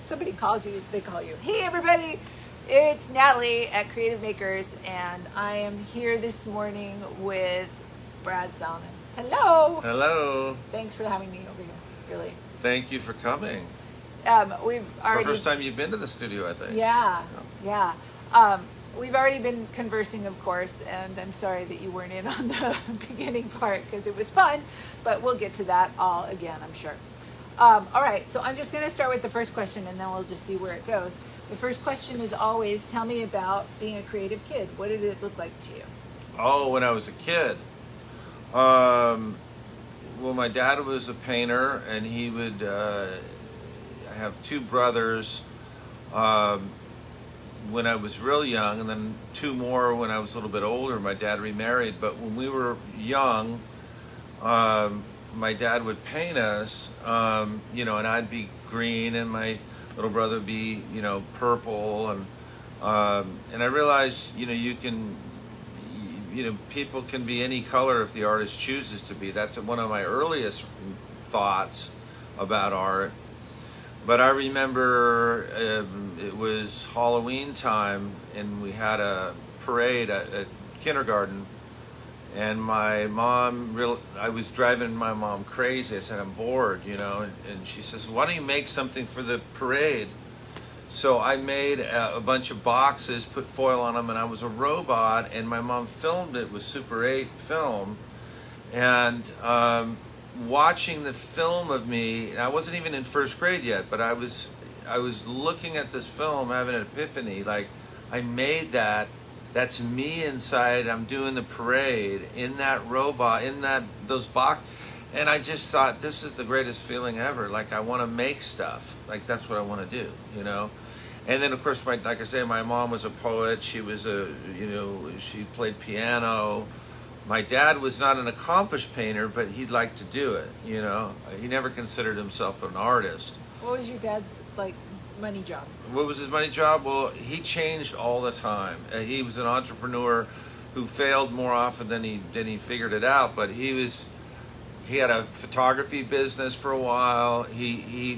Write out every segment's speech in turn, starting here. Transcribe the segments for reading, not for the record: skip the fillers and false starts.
somebody calls you, they call you. Hey, everybody. It's Natalie at Creative Makers, and I am here this morning with Brad Salamon. Hello. Hello. Thanks for having me over here, really. Thanve you for coming. We've already... First time you've been to the studio, I think. Yeah. We've already been conversing, of course, and I'm sorry that you weren't in on the beginning part because it was fun, but we'll get to that all again, I'm sure. All right, so I'm just going to start with the first question, and then we'll just see where it goes. The first question is always, tell me about being a creative kid. What did it look like to you? Oh, when I was a kid. Well, my dad was a painter, and he would... I have two brothers when I was real young, and then two more when I was a little bit older. My dad remarried, but when we were young, my dad would paint us, and I'd be green, and my little brother would be, purple, and I realized, people can be any color if the artist chooses to be. That's one of my earliest thoughts about art. But I remember it was Halloween time, and we had a parade at kindergarten, and my mom, I was driving my mom crazy. I said, I'm bored, and she says, why don't you make something for the parade? So I made a bunch of boxes, put foil on them, and I was a robot, and my mom filmed it with Super 8 film, and watching the film of me, I wasn't even in first grade yet, but I was looking at this film, having an epiphany, like, I made that's me inside, I'm doing the parade, in that robot, in those box, and I just thought, this is the greatest feeling ever, like, I want to make stuff, like, that's what I want to do, And then, of course, like I say, my mom was a poet, she was she played piano. My dad was not an accomplished painter, but he'd like to do it, He never considered himself an artist. What was your dad's, money job? What was his money job? Well, he changed all the time. He was an entrepreneur who failed more often than he figured it out, but he had a photography business for a while. He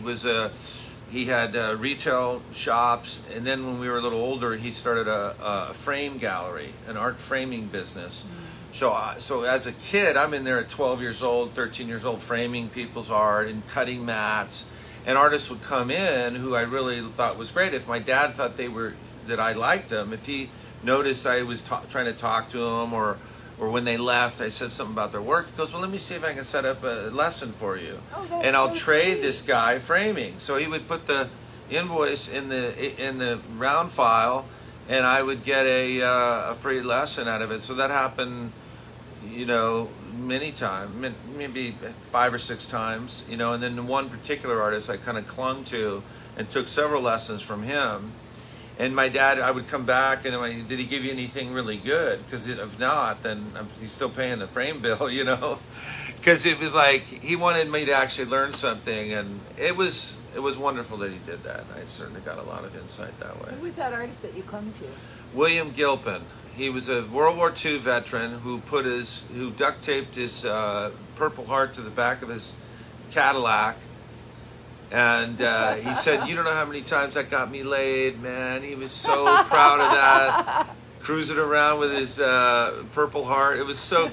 had retail shops, and then when we were a little older, he started a frame gallery, an art framing business. Mm-hmm. So as a kid, I'm in there at 12 years old, 13 years old, framing people's art and cutting mats. And artists would come in who I really thought was great. If my dad thought that I liked them, if he noticed I was trying to talk to them, or when they left, I said something about their work, he goes, well, let me see if I can set up a lesson for you. Oh, that's and I'll so trade sweet. This guy framing. So he would put the invoice in the round file, and I would get a free lesson out of it. So that happened, many times, maybe 5 or 6 times, and then one particular artist I kind of clung to and took several lessons from him. And my dad, I would come back and did he give you anything really good? Because if not, then he's still paying the frame bill, Because it was like he wanted me to actually learn something, and it was wonderful that he did that. I certainly got a lot of insight that way. Who was that artist that you clung to? William Gilpin. He was a World War II veteran who duct taped his Purple Heart to the back of his Cadillac. And he said, you don't know how many times that got me laid, man. He was so proud of that. Cruising around with his Purple Heart. It was so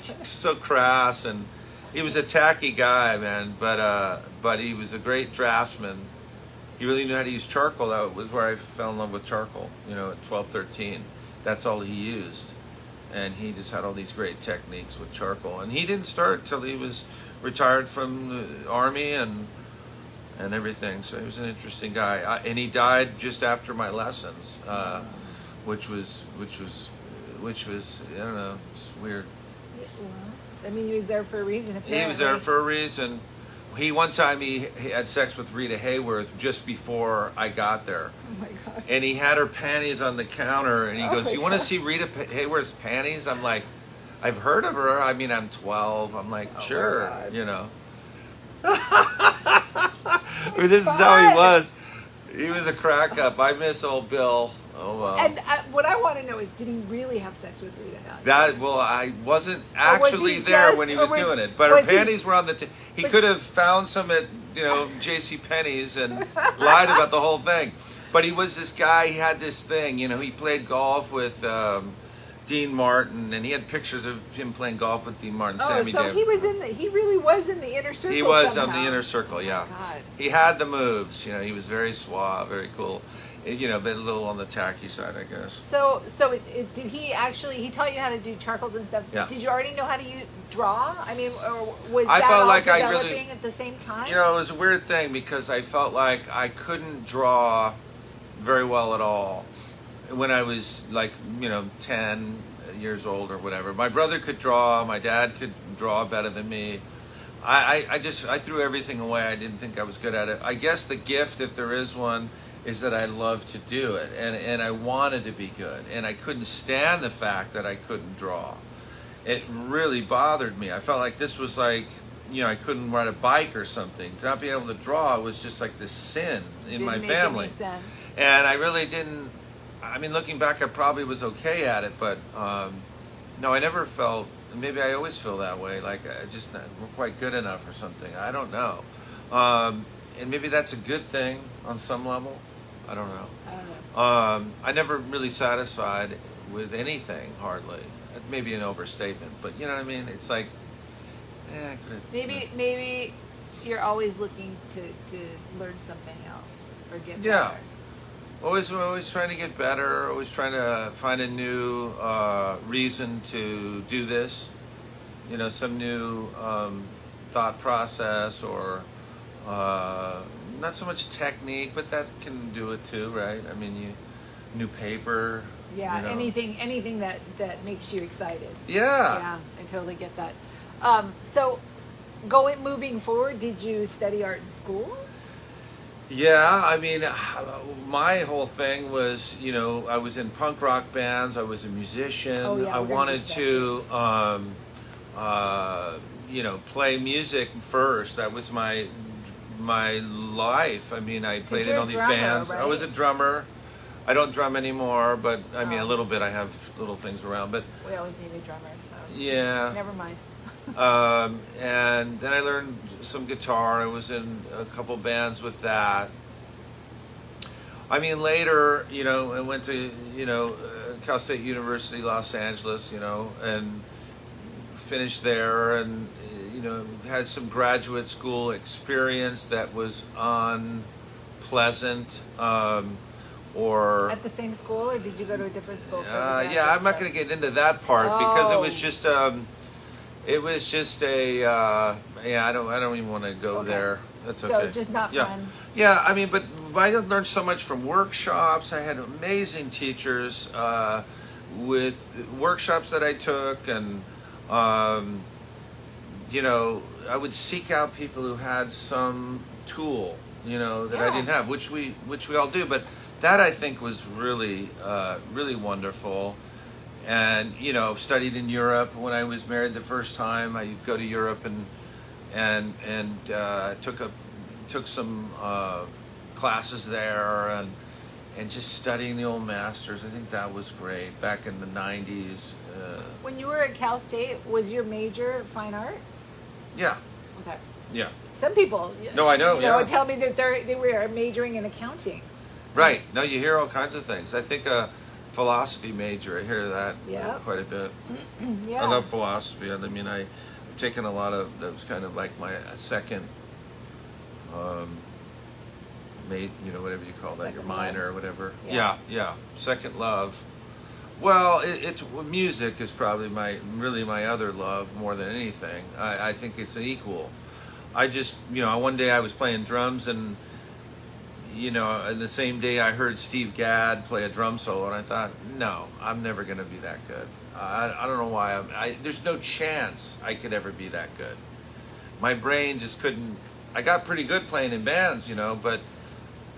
crass, and he was a tacky guy, man. But he was a great draftsman. He really knew how to use charcoal. That was where I fell in love with charcoal, at 12, 13. That's all he used. And he just had all these great techniques with charcoal. And he didn't start till he was retired from the Army and everything. So he was an interesting guy. And he died just after my lessons, which was I don't know, it's weird. Well, he was there for a reason, apparently. He was there for a reason. One time he had sex with Rita Hayworth just before I got there. Oh my God. And he had her panties on the counter, and he goes, you want to see Rita Hayworth's panties? I'm like, I've heard of her. I mean, I'm 12. I'm like, sure, This is how he was. He was a crack up. I miss old Bill. Oh well. And what I want to know is, did he really have sex with Rita? I wasn't Or was actually he there just- when he or was was- doing it, but her was he- panties were on the. He but- could have found some at J.C. Penney's and lied about the whole thing. But he was this guy. He had this thing. He played golf with Dean Martin, and he had pictures of him playing golf with Dean Martin. Oh, Sammy so Davis. he really was in the inner circle. He was somehow. on the inner circle. Yeah, God. he had the moves. He was very suave, very cool. But a little on the tacky side, I guess. So did he actually? He taught you how to do charcoals and stuff. Yeah. Did you already know how to draw? I mean, or was I that felt all like I developing really- at the same time? It was a weird thing because I felt like I couldn't draw very well at all when I was 10 years old or whatever. My brother could draw. My dad could draw better than me. I threw everything away. I didn't think I was good at it. I guess the gift, if there is one, is that I love to do it, and I wanted to be good, and I couldn't stand the fact that I couldn't draw. It really bothered me. I felt like this was like, I couldn't ride a bike or something. To not be able to draw was just like this sin in Didn't my make family. any sense. And I really didn't. I mean, looking back, I probably was okay at it, but no, I never felt. Maybe I always feel that way, like I just not quite good enough or something. I don't know. And maybe that's a good thing on some level. I don't know. I don't know. I never really satisfied with anything, hardly. Maybe an overstatement, but you know what I mean? It's like, I could've, Maybe you're always looking to learn something else or get Yeah. better. Always trying to get better, always trying to find a new reason to do this. Some new thought process or not so much technique, but that can do it too, right? I mean, new paper. Yeah, anything that makes you excited. Yeah. Yeah, I totally get that. So, moving forward, did you study art in school? Yeah, I mean, my whole thing was, I was in punk rock bands. I was a musician. Oh, yeah, I we're gonna wanted get to, play music first. That was my life. I mean, I played in you're all a these drummer, bands. I right? was a drummer. I don't drum anymore, but I mean, a Oh. little bit. I have little things around, but We always need a drummer, so yeah. never mind. And then I learned some guitar. I was in a couple bands with that. I mean, later, I went to, Cal State University, Los Angeles, and finished there and, had some graduate school experience that was unpleasant. Or At the same school, or did you go to a different school? For the yeah, graduate I'm not stuff? going to get into that part because it Oh. was just a I don't even want to go Okay. there. That's So okay. just not yeah. fun. Yeah, I mean, but I learned so much from workshops. I had amazing teachers with workshops that I took, and I would seek out people who had some tool, that I Yeah. didn't have, which we all do. But that I think was really really wonderful. And studied in Europe when I was married the first time. I'd go to Europe and took some classes there and just studying the old masters. I think that was great back in the 90s. When you were at Cal State, was your major fine art? Yeah, Okay. yeah, Some people, No, I know, yeah. would tell me that they were majoring in accounting. right. No, you hear all kinds of things. I think a philosophy major. I hear that Yeah. quite a bit. Yeah. I love philosophy. I mean, I've taken a lot of. That was kind of like my second, whatever you call that, your Second minor or love. whatever. Yeah. Yeah, second love. Well, it's music is probably really my other love more than anything. I think it's an equal. I just, one day I was playing drums and, and the same day I heard Steve Gadd play a drum solo, and I thought, no, I'm never going to be that good. I don't know why. There's no chance I could ever be that good. My brain just couldn't. I got pretty good playing in bands, but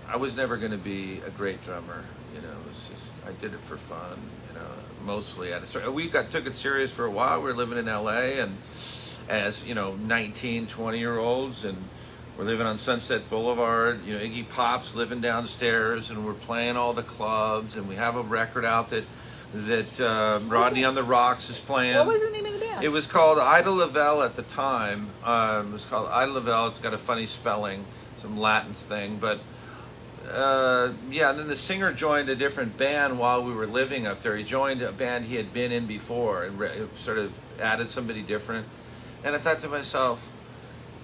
I was never going to be a great drummer. It was just, I did it for fun, mostly. We took it serious for a while. We were living in LA, and as 19, 20-year-olds, and we're living on Sunset Boulevard. You know, Iggy Pop's living downstairs, and we're playing all the clubs, and we have a record out that Rodney on the Rocks is playing. What was the name of the band? It was called Ida Lavelle at the time. It was called Ida Lavelle. It's got a funny spelling, some Latin thing, but yeah. And then the singer joined a different band while we were living up there. He joined a band he had been in before and sort of added somebody different. And I thought to myself,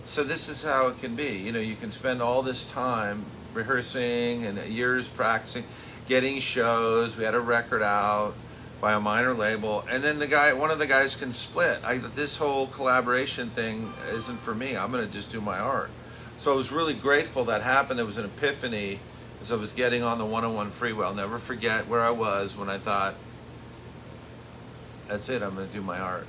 so this is how it can be. You know, you can spend all this time rehearsing and years practicing, getting shows. We had a record out by a minor label, and then one of the guys can split. This whole collaboration thing isn't for me. I'm going to just do my art. So I was really grateful that happened. It was an epiphany as I was getting on the 101 freeway. I'll never forget where I was when I thought, that's it, I'm going to do my art.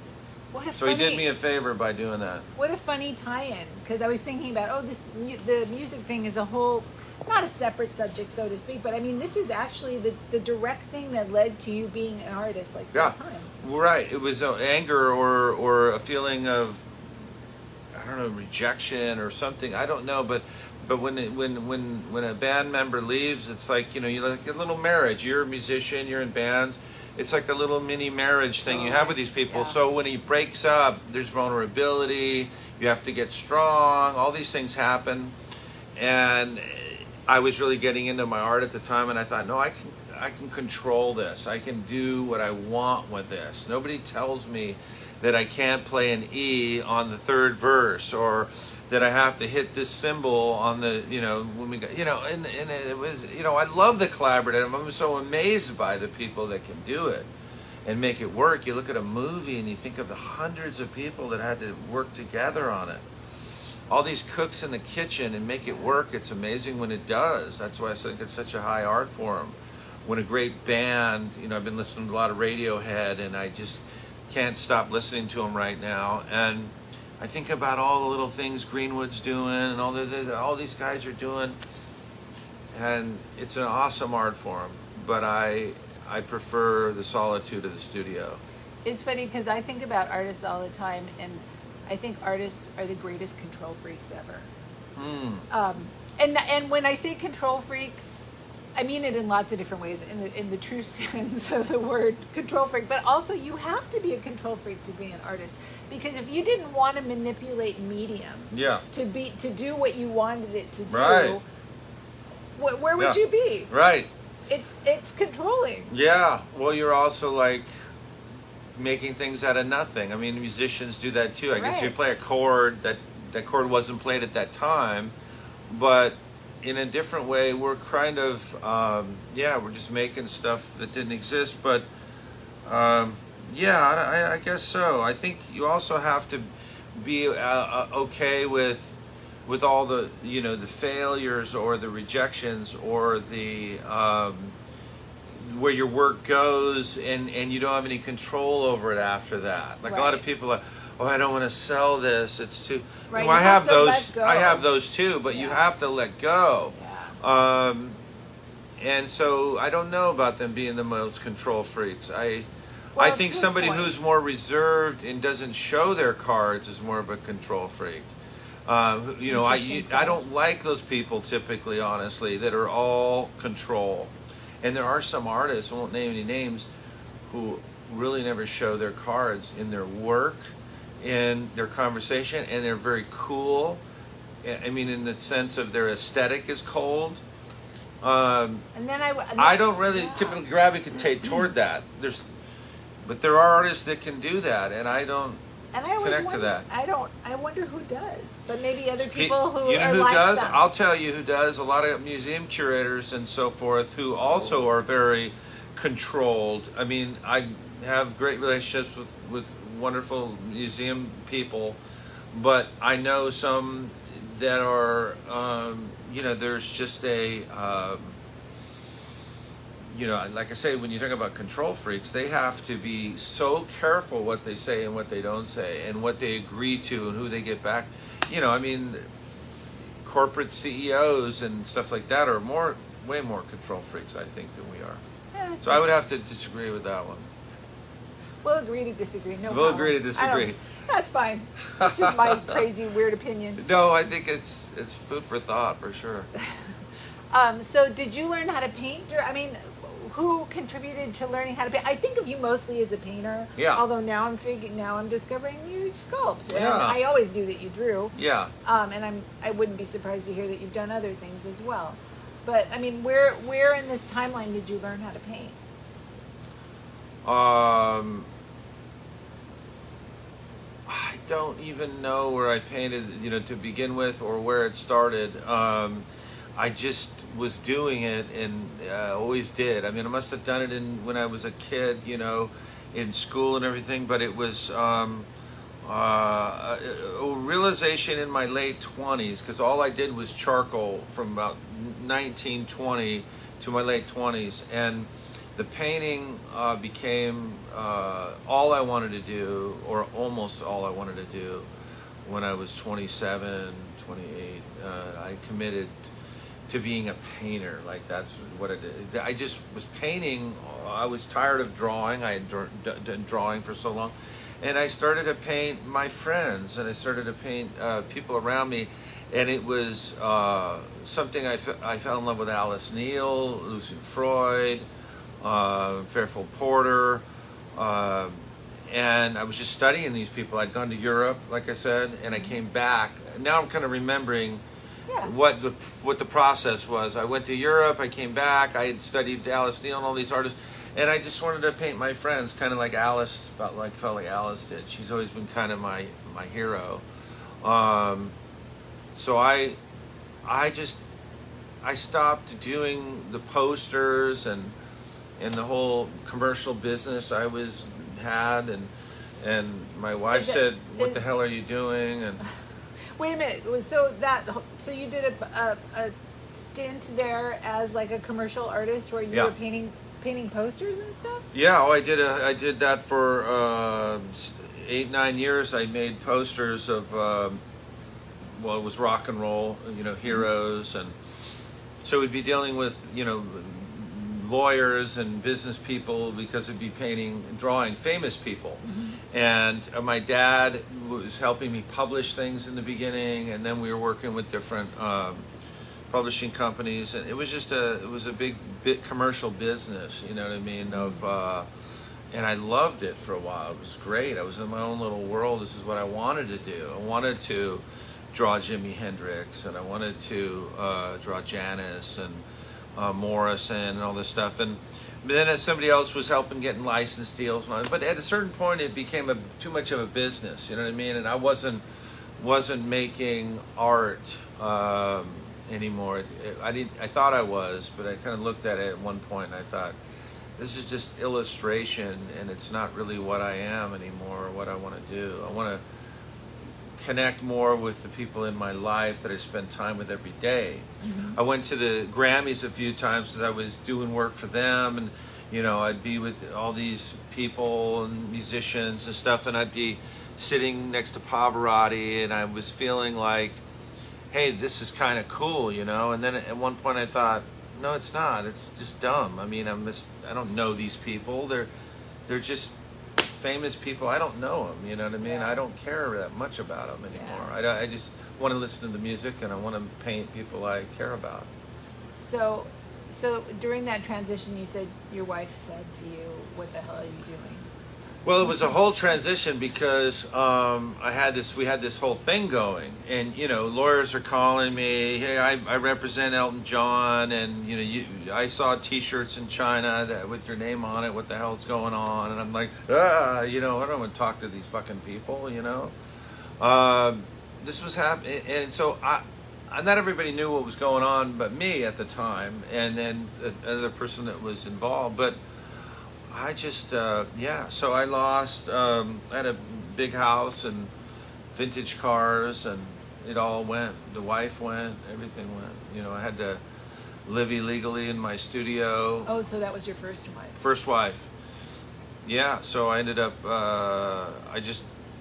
So he did me a favor by doing that. What a funny tie-in, because I was thinking about, the music thing is a whole, not a separate subject, so to speak, but I mean, this is actually the direct thing that led to you being an artist, like, full time. Right. It was anger or a feeling of, I don't know, rejection or something. I don't know, but when a band member leaves, it's like, you know, you're like a little marriage. You're a musician, you're in bands. It's like a little mini marriage thing you have with these people. Yeah. So when he breaks up, there's vulnerability. You have to get strong. All these things happen. And I was really getting into my art at the time, and I thought, no, I can control this. I can do what I want with this. Nobody tells me that I can't play an E on the third verse, or that I have to hit this cymbal on the, you know, when we got, you know, and it was, you know, I love the collaborative. I'm so amazed by the people that can do it and make it work. You look at a movie and you think of the hundreds of people that had to work together on it. All these cooks in the kitchen and make it work. It's amazing when it does. That's why I think it's such a high art form. When a great band, you know, I've been listening to a lot of Radiohead, and I just can't stop listening to them right now. And I think about all the little things Greenwood's doing and all these guys are doing, and it's an awesome art form. But I prefer the solitude of the studio. It's funny because I think about artists all the time, and I think artists are the greatest control freaks ever. And when I say control freak, I mean it in lots of different ways, in the true sense of the word control freak. But also, you have to be a control freak to be an artist, because if you didn't want to manipulate medium, to do what you wanted it to do, where would you be? Right. It's controlling. Yeah. Well, you're also like making things out of nothing. I mean, musicians do that too. I guess you play a chord that chord wasn't played at that time, but in a different way, we're kind of, we're just making stuff that didn't exist. But I guess so. I think you also have to be okay with all the, you know, the failures or the rejections or the where your work goes, and you don't have any control over it after that. Like a lot of people are, oh, I don't want to sell this. It's too. Right. Well, I have those. I have those too, but you have to let go. Yeah. And so I don't know about them being the most control freaks. I think somebody who's more reserved and doesn't show their cards is more of a control freak. You know, I don't like those people typically, honestly, that are all control. And there are some artists, I won't name any names, who really never show their cards in their work, in their conversation, and they're very cool. I mean, in the sense of their aesthetic is cold. And then I don't really typically gravitate toward that. But there are artists that can do that, and I don't connect to that. I wonder who does, but maybe other people who you know are who like does? them. I'll tell you who does. A lot of museum curators and so forth who also are very controlled. I mean, I have great relationships with wonderful museum people, but I know some that are, you know, there's just a, you know, like I say, when you talk about control freaks, they have to be so careful what they say and what they don't say, and what they agree to and who they get back. You know, I mean, corporate CEOs and stuff like that are way more control freaks, I think, than we are. So I would have to disagree with that one. We'll agree to disagree. We'll agree to disagree. That's fine. It's just my crazy, weird opinion. No, I think it's food for thought for sure. So did you learn how to paint? I mean, who contributed to learning how to paint? I think of you mostly as a painter. Yeah. Although now I'm discovering you sculpt. And Yeah. I always knew that you drew. Yeah. And I wouldn't be surprised to hear that you've done other things as well. But I mean, where in this timeline did you learn how to paint? I don't even know where I painted, to begin with, or where it started. I just was doing it, and always did. I mean, I must have done it when I was a kid, in school and everything. But it was a realization in my late 20s, because all I did was charcoal from about 19, 20 to my late 20s, and the painting became all I wanted to do, or almost all I wanted to do, when I was 27, 28. I committed to being a painter. Like, that's what I did. I just was painting. I was tired of drawing. I had done drawing for so long. And I started to paint my friends, and I started to paint people around me. And it was something I fell in love with Alice Neal, Lucian Freud, Fairfield Porter, and I was just studying these people. I'd gone to Europe, like I said, and I came back. Now I'm kind of remembering what the process was. I went to Europe, I came back, I had studied Alice Neal and all these artists, and I just wanted to paint my friends, kind of like Alice felt like Alice did. She's always been kind of my hero. So I stopped doing the posters and the whole commercial business I had, and my wife said, "What the hell are you doing?" And wait a minute. So you did a stint there as like a commercial artist, where you were painting posters and stuff? Yeah, I did that for 8-9 years. I made posters of it was rock and roll, heroes, and so we'd be dealing with lawyers and business people, because it'd be drawing famous people. Mm-hmm. And my dad was helping me publish things in the beginning, and then we were working with different publishing companies, and it was a big commercial business, you know what I mean, and I loved it for a while. It was great. I was in my own little world. This is what I wanted to do. I wanted to draw Jimi Hendrix, and I wanted to draw Janis and Morrison and all this stuff, but then as somebody else was helping getting license deals, but at a certain point it became too much of a business, you know what I mean, and I wasn't making art anymore. I thought I was, but I kind of looked at it at one point and I thought, this is just illustration, and it's not really what I am anymore, or what I want to do. I want to connect more with the people in my life that I spend time with every day. Mm-hmm. I went to the Grammys a few times because I was doing work for them, and I'd be with all these people and musicians and stuff, and I'd be sitting next to Pavarotti, and I was feeling like, hey, this is kind of cool, and then at one point I thought, no, it's not. It's just dumb. I mean, I don't know these people. They're just famous people. I don't know them, you know what I mean? Yeah. I don't care that much about them anymore. Yeah. I just want to listen to the music, and I want to paint people I care about. So during that transition, you said your wife said to you, "What the hell are you doing?" Well, it was a whole transition, because we had this whole thing going, and lawyers are calling me, hey, I represent Elton John, and I saw T-shirts in China with your name on it. What the hell's going on? And I'm like, I don't want to talk to these fucking people. This was happening, and so not everybody knew what was going on, but me at the time, and then another person that was involved, but. I just, so I lost, I had a big house and vintage cars, and it all went. The wife went, everything went. I had to live illegally in my studio. Oh, so that was your first wife? First wife. Yeah, so I ended up, I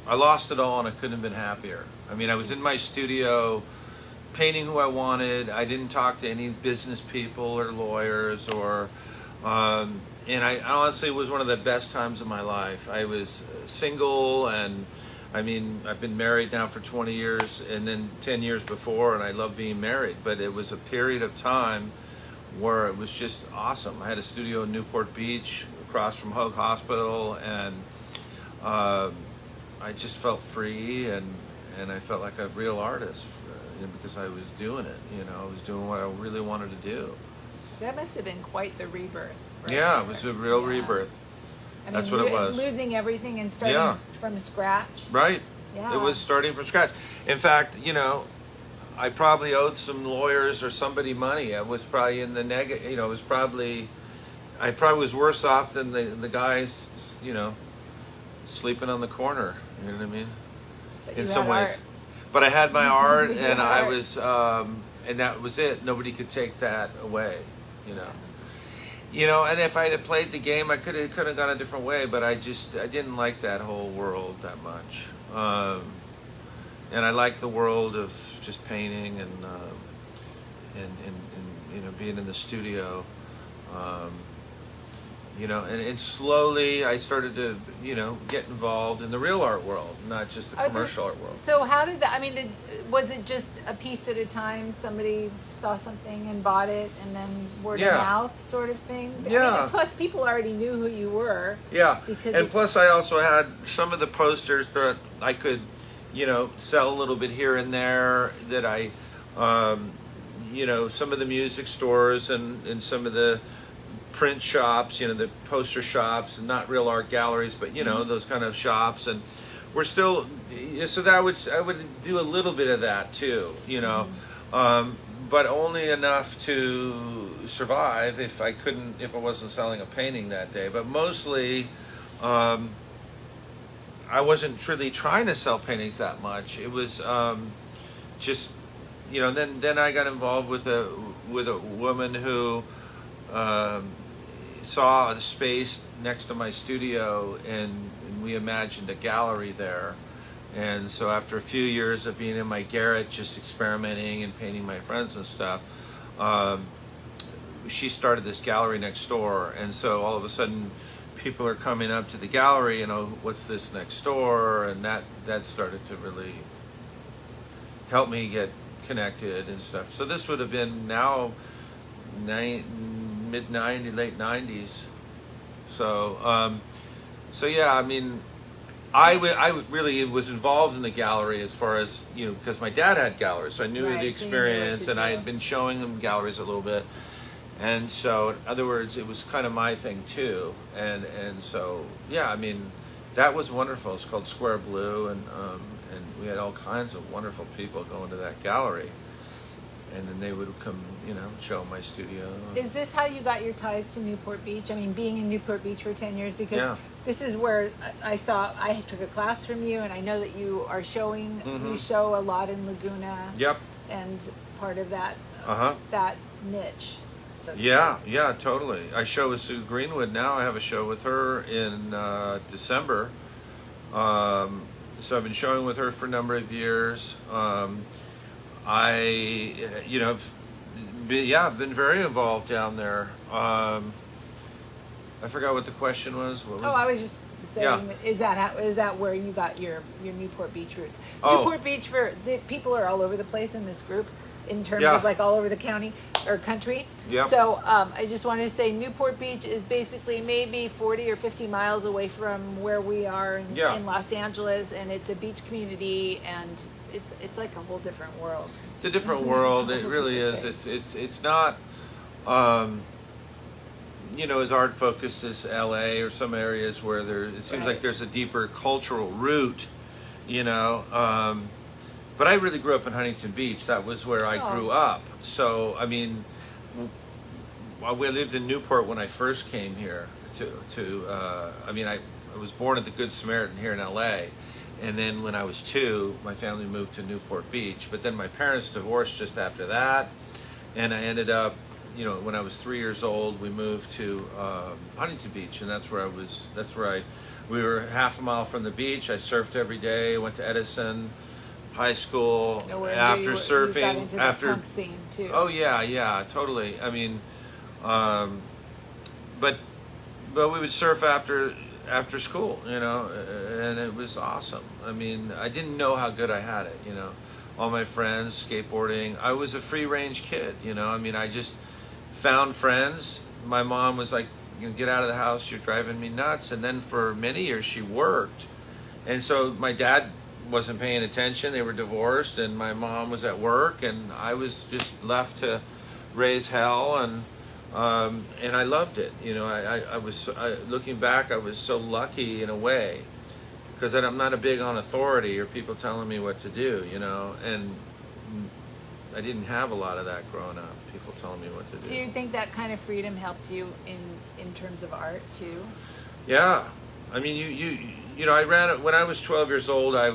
lost it all, and I couldn't have been happier. I mean, I was in my studio painting who I wanted. I didn't talk to any business people or lawyers or... and I honestly, it was one of the best times of my life. I was single, and I mean, I've been married now for 20 years and then 10 years before, and I love being married. But it was a period of time where it was just awesome. I had a studio in Newport Beach across from Hoag Hospital, and I just felt free, and I felt like a real artist because I was doing it. I was doing what I really wanted to do. That must have been quite the rebirth. Right? Yeah, it was a real rebirth. I mean, that's what it was. Losing everything and starting from scratch. Right. Yeah. It was starting from scratch. In fact, I probably owed some lawyers or somebody money. I was probably in the negative. It was probably, I probably was worse off than the guys, sleeping on the corner. You know what I mean? But in some ways. Art. But I had my art, and I art. was, and that was it. Nobody could take that away. And if I had played the game, I could have gone a different way. But I didn't like that whole world that much. And I like the world of just painting and being in the studio. And slowly I started to, get involved in the real art world, not just the commercial art world. So how did that, was it just a piece at a time? Somebody saw something and bought it, and then word of mouth sort of thing? Yeah. Plus people already knew who you were. Yeah. And plus I also had some of the posters that I could, sell a little bit here and there, that I, some of the music stores and some of the print shops, the poster shops, not real art galleries, but those kind of shops, and we're still, so that I would do a little bit of that too, but only enough to survive if I wasn't selling a painting that day. But mostly, I wasn't really trying to sell paintings that much. It was just, then I got involved with a woman who saw a space next to my studio, and we imagined a gallery there. And so after a few years of being in my garret, just experimenting and painting my friends and stuff, she started this gallery next door. And so all of a sudden people are coming up to the gallery, what's this next door? And that started to really help me get connected and stuff. So this would have been now mid-90s, late 90s. So, I really was involved in the gallery as far as, because my dad had galleries, so I knew the experience, and I had been showing him galleries a little bit. And so, in other words, it was kind of my thing too. And so, that was wonderful. It's called Square Blue, and we had all kinds of wonderful people going to that gallery. And then they would come, show my studio. Is this how you got your ties to Newport Beach? Being in Newport Beach for 10 years, because this is where I took a class from you, and I know that you are showing, you show a lot in Laguna. Yep. And part of that, that niche. So yeah, totally. I show with Sue Greenwood now. I have a show with her in December. So I've been showing with her for a number of years. I've been very involved down there. I forgot what the question was. What was I was just saying, is that where you got your Newport Beach roots? Newport Beach, people are all over the place in this group, in terms of like all over the county or country. Yeah. So I just wanted to say Newport Beach is basically maybe 40 or 50 miles away from where we are in Los Angeles, and it's a beach community, and it's like a whole different world. It's a different world. It really is. It's not as art focused as LA or some areas where it seems like there's a deeper cultural root, but I really grew up in Huntington Beach. That was where I grew up. So we lived in Newport when I first came here I was born at the Good Samaritan here in LA. And then when I was 2, my family moved to Newport Beach. But then my parents divorced just after that. And I ended up, when I was 3 years old, we moved to Huntington Beach. And that's where we were half a mile from the beach. I surfed every day, went to Edison High School. After surfing. You got into the punk scene too. Oh, yeah, totally. But we would surf after after school, and it was awesome. I mean, I didn't know how good I had it, all my friends skateboarding. I was a free range kid, I mean, I just found friends. My mom was like, get out of the house, you're driving me nuts. And then for many years she worked, and so my dad wasn't paying attention. They were divorced, and my mom was at work, and I was just left to raise hell. And I loved it. Looking back, I was so lucky in a way, because I'm not a big on authority or people telling me what to do, and I didn't have a lot of that growing up, people telling me what to do. Do you think that kind of freedom helped you in terms of art too? Yeah. I mean, I ran it when I was 12 years old. I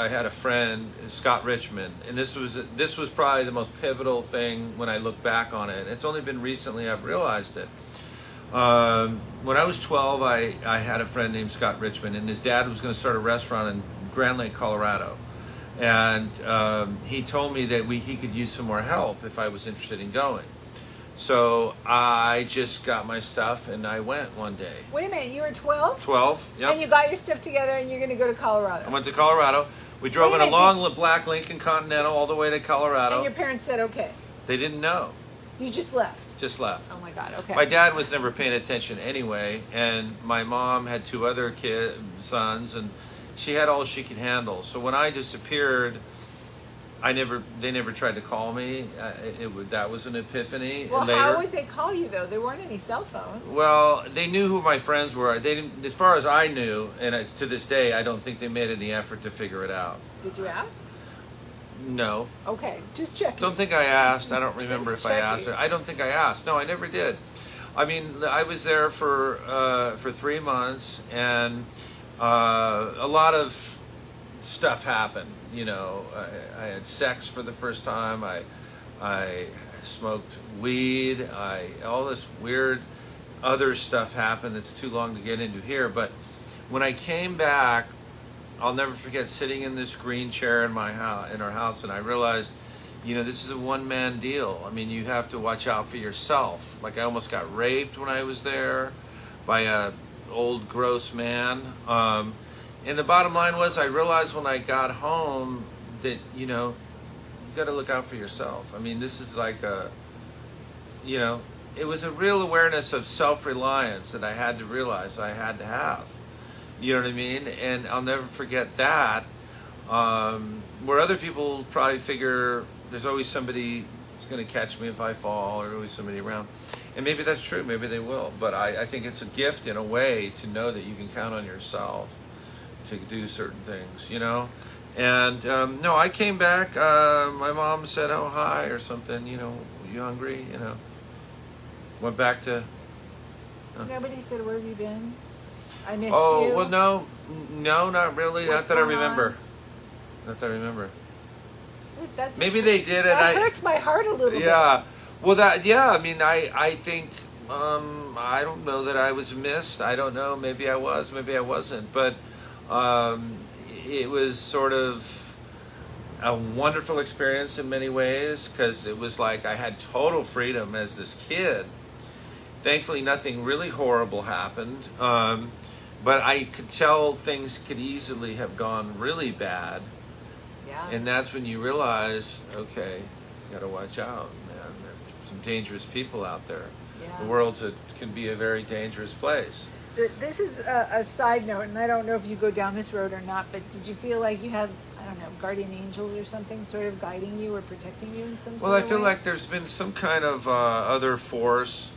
had a friend, Scott Richmond, and this was probably the most pivotal thing when I look back on it. It's only been recently I've realized it. When I was 12, I had a friend named Scott Richmond, and his dad was going to start a restaurant in Grand Lake, Colorado, and he told me that he could use some more help if I was interested in going. So I just got my stuff and I went one day. Wait a minute, you were 12? 12, yep. And you got your stuff together and you're going to go to Colorado. I went to Colorado. We drove in a long black Lincoln Continental all the way to Colorado. And your parents said okay. They didn't know. You just left? Just left. Oh my God, okay. My dad was never paying attention anyway, and my mom had 2 other sons, and she had all she could handle. So when I disappeared, they never tried to call me. That was an epiphany. Well, later, how would they call you though? There weren't any cell phones. Well, they knew who my friends were. They didn't, as far as I knew, and to this day, I don't think they made any effort to figure it out. Did you ask? No. Okay, just checking. Don't think I asked. I don't remember if checking. I asked. I don't think I asked. No, I never did. I mean, I was there for 3 months, and a lot of stuff happened. I had sex for the first time. I smoked weed. All this weird other stuff happened. It's too long to get into here. But when I came back, I'll never forget sitting in this green chair in our house, and I realized, this is a one-man deal. I mean, you have to watch out for yourself. Like, I almost got raped when I was there by a old gross man. And the bottom line was, I realized when I got home that, you got to look out for yourself. I mean, this is like it was a real awareness of self-reliance that I had to realize I had to have. You know what I mean? And I'll never forget that. Where other people probably figure there's always somebody who's going to catch me if I fall, or always somebody around. And maybe that's true. Maybe they will. But I think it's a gift in a way to know that you can count on yourself to do certain things, And no, I came back. My mom said, "Oh, hi," or something. You hungry? Went back to. Nobody said, "Where have you been? I missed you." Oh well, no, not really. What's not that I going remember. on? Not that I remember. Maybe they did, and that hurts my heart a little bit. Yeah. Well, I mean, I think I don't know that I was missed. I don't know. Maybe I was. Maybe I wasn't. But it was sort of a wonderful experience in many ways, because it was like I had total freedom as this kid. Thankfully, nothing really horrible happened, but I could tell things could easily have gone really bad. Yeah. And that's when you realize, okay, you got to watch out, man. There's some dangerous people out there. Yeah. The world can be a very dangerous place. This is a side note, and I don't know if you go down this road or not, but did you feel like you had, I don't know, guardian angels or something sort of guiding you or protecting you in some sort of way? Well, I feel like there's been some kind of other force,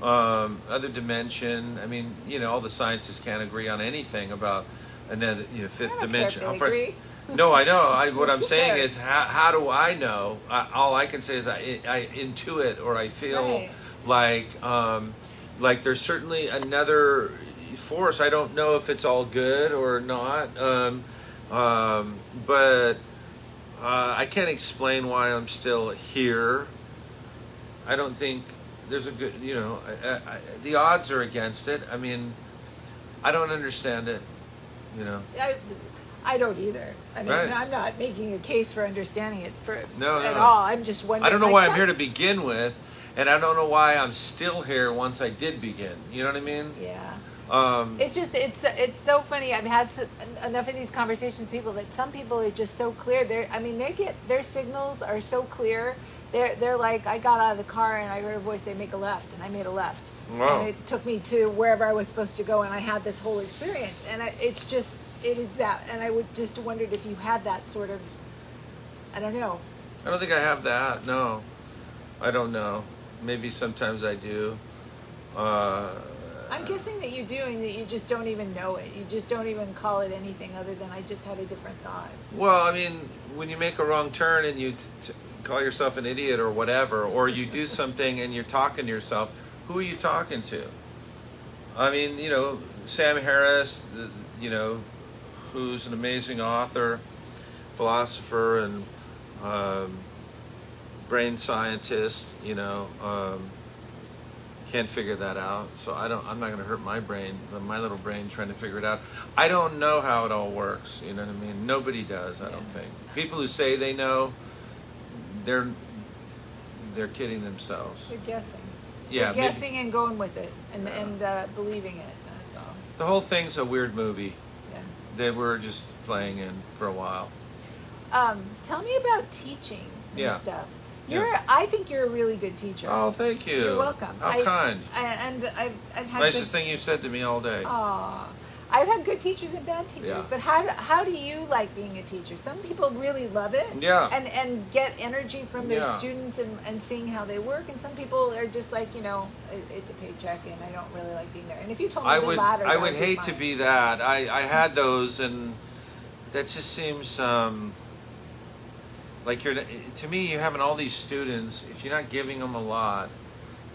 other dimension. I mean, all the scientists can't agree on anything about another, fifth dimension. I agree. No, I know. What I'm saying is, how do I know? All I can say is I intuit, or I feel like there's certainly another force. I don't know if it's all good or not, but I can't explain why I'm still here. I don't think there's a good, the odds are against it. I mean, I don't understand it, I don't either. I mean, Right. I'm not making a case for understanding it No. at all. I'm just wondering. I don't know why I'm here to begin with, and I don't know why I'm still here once I did begin. You know what I mean? Yeah. It's just it's so funny. I've had enough of these conversations with people that some people are just so clear. They get their signals are so clear. They're like, I got out of the car and I heard a voice say make a left, and I made a left, Wow. and it took me to wherever I was supposed to go, and I had this whole experience. And it is that. And I would just wondered if you had that sort of, I don't know. I don't think I have that. No, I don't know. Maybe sometimes I do. I'm guessing that you do, and that you just don't even know it. You just don't even call it anything other than I just had a different thought. Well, I mean, when you make a wrong turn and you call yourself an idiot or whatever, or you do something and you're talking to yourself, who are you talking to? I mean, Sam Harris, who's an amazing author, philosopher, and brain scientist, can't figure that out. So I'm not going to hurt my little brain trying to figure it out. I don't know how it all works. You know what I mean? Nobody does, I don't think. People who say they know, they're kidding themselves. They're guessing. Yeah, they're guessing and going with it and believing it. That's all. The whole thing's a weird movie Yeah. that we're just playing in for a while. Tell me about teaching and Yeah. stuff. Yeah. I think you're a really good teacher. Oh, thank you. You're welcome. How kind. And I've had Nicest thing you've said to me all day. Aw. I've had good teachers and bad teachers, Yeah. but how do you like being a teacher? Some people really love it, Yeah. and get energy from their Yeah. students and seeing how they work, and some people are just like, it's a paycheck and I don't really like being there. And if you told me I the would latter, that would be hate to fine. be that. I had those, and that just seems like to me, you're having all these students. If you're not giving them a lot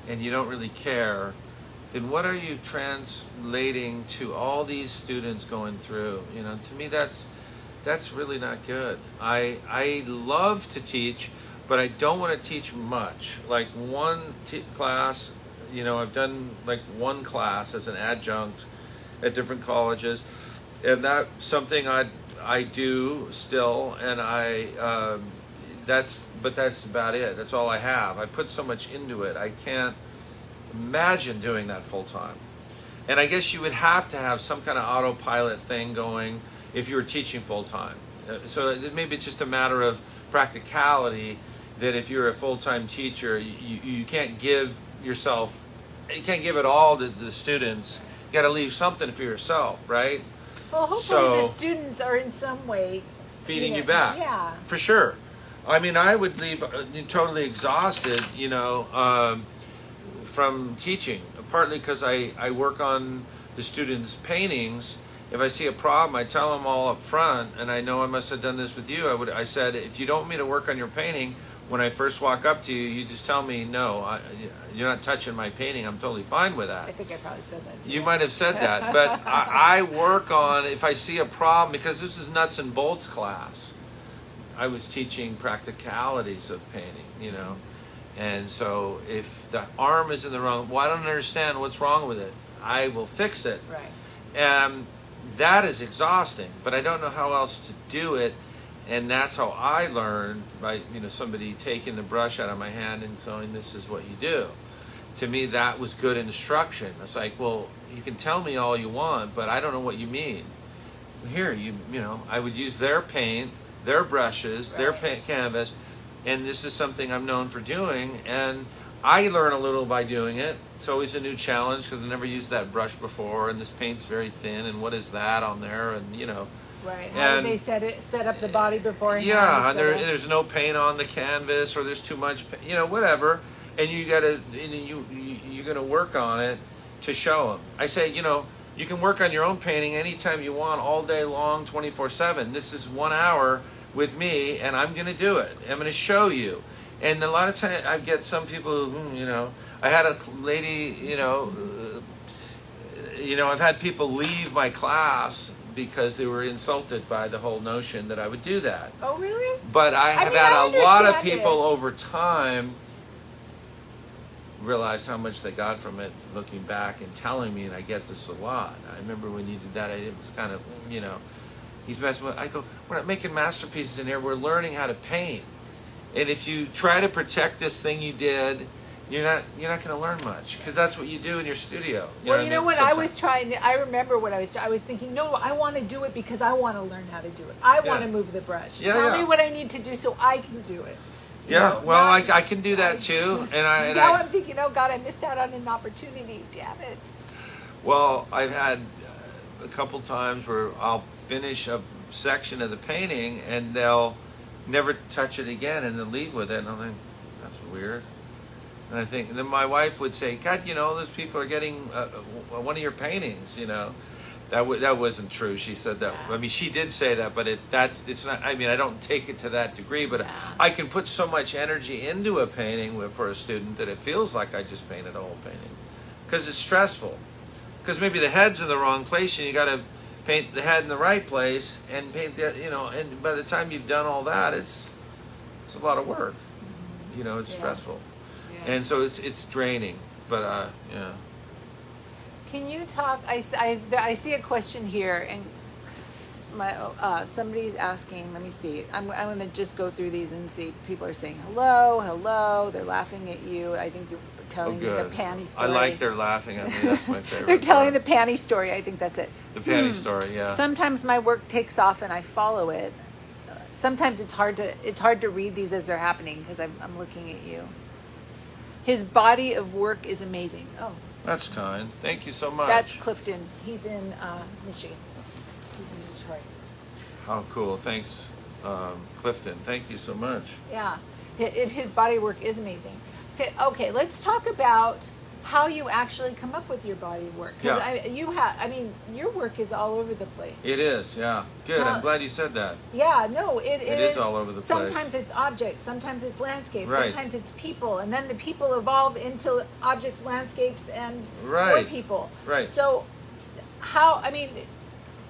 and you don't really care, then what are you translating to all these students going through? To me, that's really not good. I love to teach, but I don't want to teach much. Like one class, I've done like one class as an adjunct at different colleges, and that's something I do still, and that's about it. That's all I have. I put so much into it. I can't imagine doing that full time. And I guess you would have to have some kind of autopilot thing going if you were teaching full time. So maybe it's just a matter of practicality, that if you're a full-time teacher, you can't give it all to the students. You got to leave something for yourself, right? Well, hopefully the students are in some way feeding you back. Yeah, for sure. I mean, I would leave totally exhausted, from teaching, partly because I work on the students' paintings. If I see a problem, I tell them all up front, and I know I must have done this with you. I said, if you don't want me to work on your painting, when I first walk up to you, you just tell me, no, you're not touching my painting. I'm totally fine with that. I think I probably said that too. You might have said that, but I work on, if I see a problem, because this is nuts and bolts class. I was teaching practicalities of painting, And so if the arm is in the wrong, well, I don't understand what's wrong with it. I will fix it. Right. And that is exhausting, but I don't know how else to do it. And that's how I learned, by somebody taking the brush out of my hand and saying, this is what you do. To me, that was good instruction. It's like, well, you can tell me all you want, but I don't know what you mean. Here, I would use their paint, their brushes, their canvas, and this is something I'm known for doing, and I learn a little by doing it. It's always a new challenge because I never used that brush before, and this paint's very thin, and what is that on there, and Right. How did they set up the body beforehand? Yeah, and there's no paint on the canvas, or there's too much, whatever, and you're gonna work on it to show them. I say, you can work on your own painting anytime you want, all day long, 24/7. This is 1 hour with me, and I'm going to do it. I'm going to show you. And a lot of times I get some people who, I had a lady, I've had people leave my class because they were insulted by the whole notion that I would do that. Oh, really? But I have had a lot of people it. over time realize how much they got from it, looking back and telling me, and I get this a lot. I remember when you did that, it was kind of, he's messing with, I go, we're not making masterpieces in here, we're learning how to paint. And if you try to protect this thing you did, you're not going to learn much, because that's what you do in your studio. Well, you know what I was trying to, I remember what I was thinking, no, I want to do it because I want to learn how to do it. I want to move the brush. Tell me what I need to do so I can do it. You know, well, I can do that too. I'm thinking, oh God, I missed out on an opportunity. Damn it. Well, I've had a couple times where I'll finish a section of the painting and they'll never touch it again and then leave with it. And I'm like, that's weird. And I think, and then my wife would say, God, those people are getting one of your paintings, That wasn't true. She said that. I mean, she did say that, but it's not. I mean, I don't take it to that degree, but I can put so much energy into a painting for a student that it feels like I just painted a whole painting, because it's stressful. Because maybe the head's in the wrong place, and you got to paint the head in the right place, and paint that. And by the time you've done all that, it's a lot of work. It's stressful, and so it's draining. But yeah. Can you talk? I see a question here, and somebody's asking. Let me see. I'm going to just go through these and see. People are saying hello. They're laughing at you. I think you're telling me the panty story. I like they're laughing at me. That's my favorite. They're telling the panty story. I think that's it. The panty story, yeah. Sometimes my work takes off and I follow it. Sometimes it's hard to read these as they're happening because I'm looking at you. His body of work is amazing. Oh. That's kind. Thank you so much. That's Clifton. He's in Michigan. He's in Detroit. How cool. Thanks, Clifton. Thank you so much. Yeah. His body work is amazing. Okay, let's talk about how you actually come up with your body work. Yeah. Your work is all over the place. It is, yeah. Good. I'm glad you said that. Yeah, no, it is all over the place. Sometimes it's objects, sometimes it's landscapes, right. Sometimes it's people, and then the people evolve into objects, landscapes, and more people. Right. So,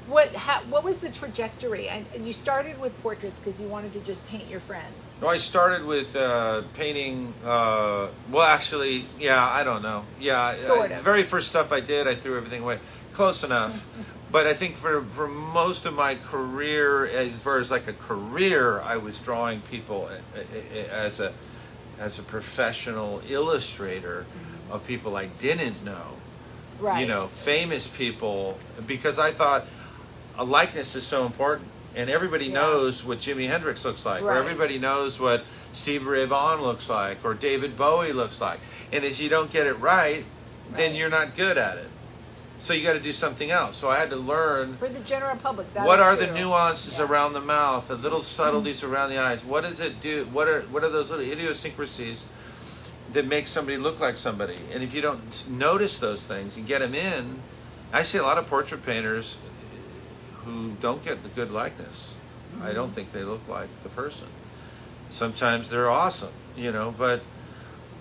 what was the trajectory? And you started with portraits because you wanted to just paint your friends. No, I started with painting. Well, actually, yeah, I don't know. Yeah, sort of. The very first stuff I did, I threw everything away. Close enough. But I think for most of my career, as far as like a career, I was drawing people as a professional illustrator of people I didn't know. Right. Famous people, because I thought a likeness is so important, and everybody knows what Jimi Hendrix looks like, or everybody knows what Stevie Ray Vaughan looks like, or David Bowie looks like. And if you don't get it right, then you're not good at it. So you got to do something else. So I had to learn for the general public. What are the nuances around the mouth, the little subtleties around the eyes? What does it do? What are those little idiosyncrasies that make somebody look like somebody? And if you don't notice those things and get them in, I see a lot of portrait painters who don't get the good likeness. I don't think they look like the person. Sometimes they're awesome, but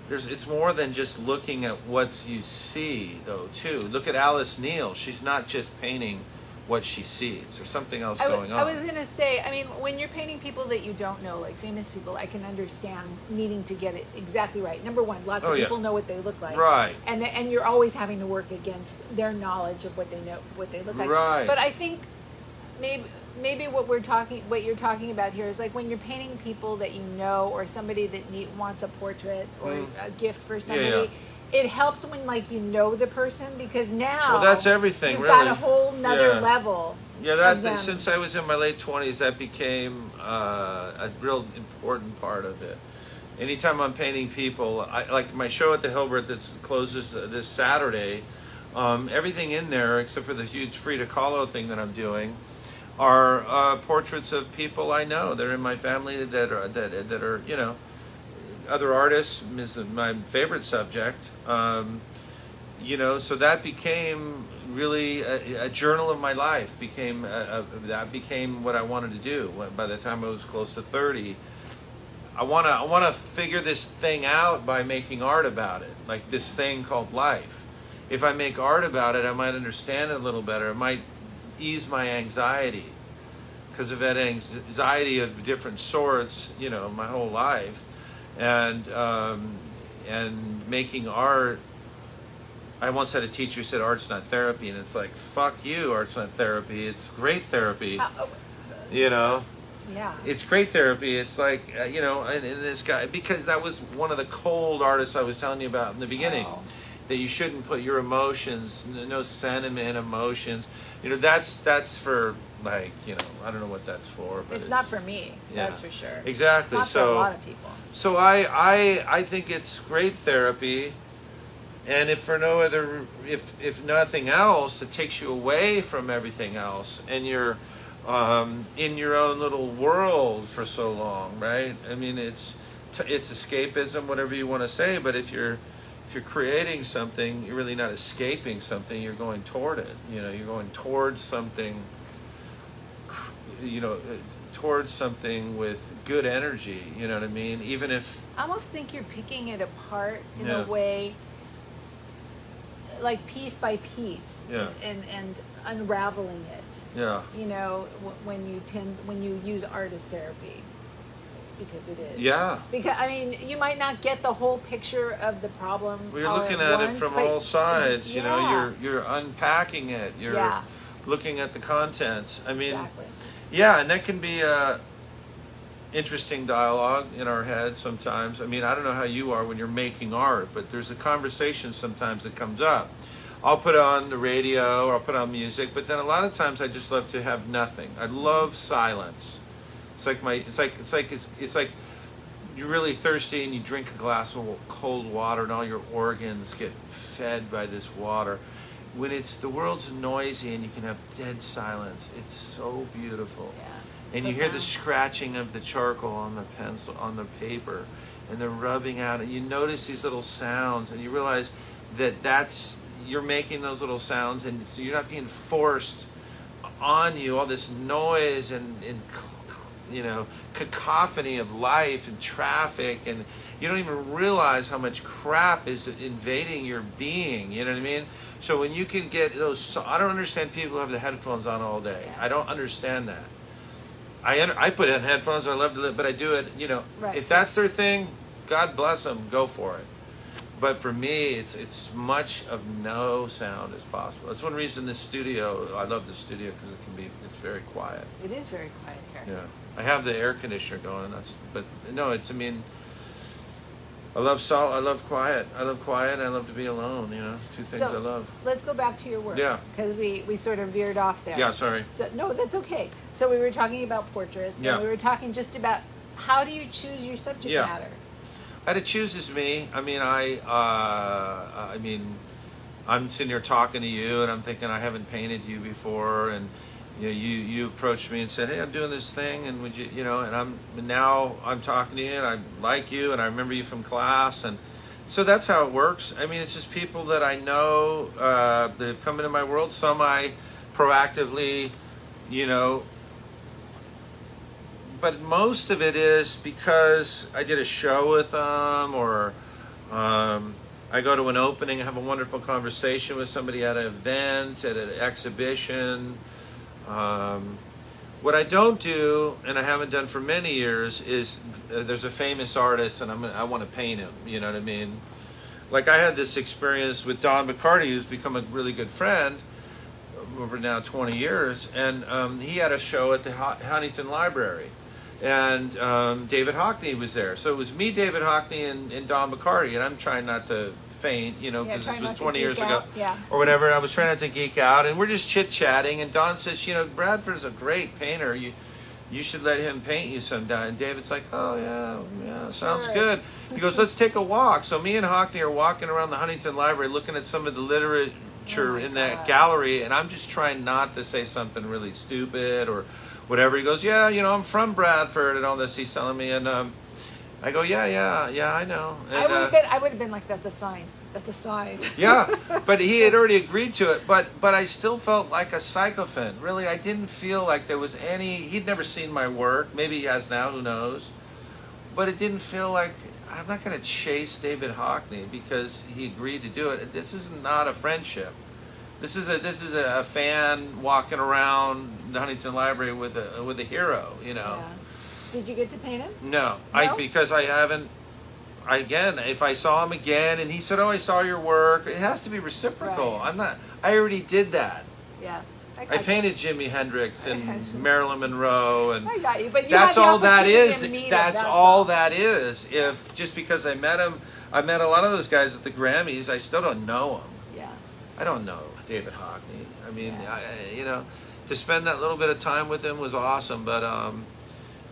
it's more than just looking at what you see, though, too. Look at Alice Neal. She's not just painting what she sees. There's something else going on. I was going to say, when you're painting people that you don't know, like famous people, I can understand needing to get it exactly right. Number one, lots of people know what they look like. Right. And you're always having to work against their knowledge of what they know, what they look like. Right. But I think maybe what you're talking about here is like when you're painting people that you know, or somebody that wants a portrait or a gift for somebody. It helps when you know the person, because now that's everything. You've really got a whole nother level. Yeah, since I was in my late 20s, that became a real important part of it. Anytime I'm painting people, like my show at the Hilbert that closes this Saturday. Everything in there, except for the huge Frida Kahlo thing that I'm doing, are portraits of people I know. They're in my family that are other artists is my favorite subject. So that became really a journal of my life. That became what I wanted to do. By the time I was close to 30, I want to figure this thing out by making art about it, like this thing called life. If I make art about it, I might understand it a little better. It might ease my anxiety, because I've had anxiety of different sorts, my whole life. And making art, I once had a teacher who said art's not therapy, and it's like, fuck you, art's not therapy. It's great therapy, Yeah. It's great therapy. It's like, and this guy, because that was one of the cold artists I was telling you about in the beginning, Oh. that you shouldn't put your emotions, no sentiment, emotions. That's for, like, I don't know what that's for. But It's not for me, yeah. that's for sure. Exactly. It's not for a lot of people. So I think it's great therapy. And if for no other, if nothing else, it takes you away from everything else, and you're in your own little world for so long, right? I mean, it's escapism, whatever you want to say. But if you're creating something, you're really not escaping something. You're going toward it. You're going towards something. Towards something with good energy. You know what I mean? Even if I almost think you're picking it apart in Yeah. a way, like piece by piece, Yeah. and unraveling it. yeah. When you use artist therapy, because it is. Yeah. Because I mean, you might not get the whole picture of the problem. We're all looking at at it once, from but all sides. Yeah. You're unpacking it. You're Yeah. looking at the contents. I mean, Exactly. yeah, and that can be a interesting dialogue in our head sometimes. I mean, I don't know how you are when you're making art, but there's a conversation sometimes that comes up. I'll put on the radio or I'll put on music, but then a lot of times I just love to have nothing. I love silence. It's like you're really thirsty and you drink a glass of cold water and all your organs get fed by this water. When the world's noisy and you can have dead silence, it's so beautiful. Yeah. And you hear the scratching of the charcoal on the pencil, on the paper, and the rubbing out, and you notice these little sounds, and you realize that you're making those little sounds, and so you're not being forced on you, all this noise and cacophony of life and traffic, and you don't even realize how much crap is invading your being. You know what I mean? So when you can get those, I don't understand people who have the headphones on all day. Yeah. I don't understand that. I put in headphones. I love to, but I do it. Right. If that's their thing, God bless them. Go for it. But for me, it's much of no sound as possible. That's one reason this studio. I love this studio because it's very quiet. It is very quiet here. Yeah, I have the air conditioner going. But no, I mean, I love quiet. I love quiet. And I love to be alone. It's two things I love. Let's go back to your work. Yeah. Because we sort of veered off there. Yeah, sorry. So no, that's okay. So we were talking about portraits. Yeah. And we were talking just about how do you choose your subject Yeah. matter? How to choose is me. I mean, I'm sitting here talking to you, and I'm thinking I haven't painted you before, and you approached me and said, "Hey, I'm doing this thing, and would you, and I'm talking to you, and I like you, and I remember you from class, and so that's how it works. I mean, it's just people that I know that have come into my world. Some I proactively, but most of it is because I did a show with them, or I go to an opening, have a wonderful conversation with somebody at an event, at an exhibition. What I don't do, and I haven't done for many years, is there's a famous artist, and I want to paint him. You know what I mean? Like I had this experience with Don McCarty, who's become a really good friend over now 20 years, and he had a show at the Huntington Library. And David Hockney was there. So it was me, David Hockney, and Don McCarty. And I'm trying not to faint, because this was 20 years ago. Yeah. Or whatever. I was trying not to geek out. And we're just chit-chatting. And Don says, Bradford's a great painter. You should let him paint you sometime. And David's like, oh, yeah, sounds Sure. good. He goes, let's take a walk. So me and Hockney are walking around the Huntington Library looking at some of the literature in that gallery. And I'm just trying not to say something really stupid or whatever. He goes, yeah, I'm from Bradford and all this. He's telling me, and I go, yeah, I know. And, I would have been like, that's a sign. That's a sign. yeah, but he had already agreed to it. But I still felt like a sycophant. Really, I didn't feel like there was any. He'd never seen my work. Maybe he has now. Who knows? But it didn't feel like I'm not going to chase David Hockney because he agreed to do it. This is not a friendship. This is a fan walking around the Huntington Library with a hero, Yeah. Did you get to paint him? No, No? because I haven't. Again, if I saw him again and he said, "Oh, I saw your work," it has to be reciprocal. Right. I already did that. Yeah. I painted Jimi Hendrix and Marilyn Monroe, and I got you, but that's all that is. That's all that is. If just because I met him, I met a lot of those guys at the Grammys. I still don't know them. Yeah. I don't know David Hockney. I mean, Yeah. to spend that little bit of time with him was awesome. But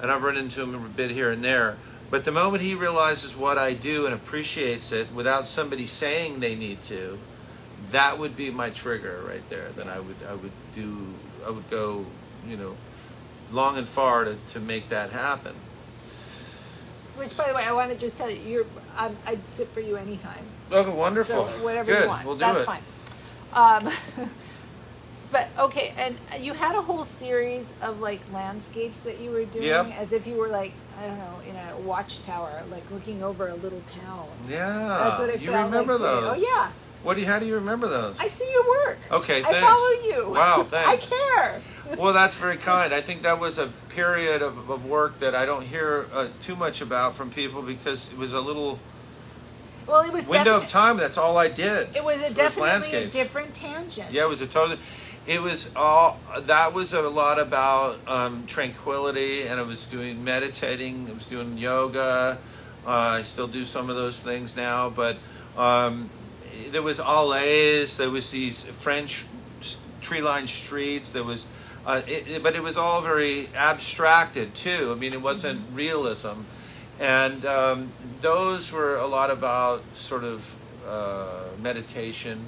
and I've run into him a bit here and there. But the moment he realizes what I do and appreciates it without somebody saying they need to, that would be my trigger right there. Then I would go, long and far to make that happen. Which, by the way, I want to just tell you, I'd sit for you anytime. Oh, wonderful. So whatever Good. you want, We'll do that's it. fine. But okay, and you had a whole series of like landscapes that you were doing, Yep. as if you were like, I don't know, in a watchtower, like looking over a little town. Yeah. That's what it You felt remember like those? to me. Oh yeah. How do you remember those? I see your work. Okay, I thanks. follow you. Wow, thanks. I care. Well, that's very kind. I think that was a period of work that I don't hear too much about from people because it was a little Well, it was window of time. That's all I did. It was definitely a landscapes. different tangent. Yeah, it was a total. It was all. That was a lot about tranquility, and I was doing meditating. I was doing yoga. I still do some of those things now, but there was allées. There was these French tree-lined streets. There was, but it was all very abstracted too. I mean, it wasn't realism, and those were a lot about sort of meditation.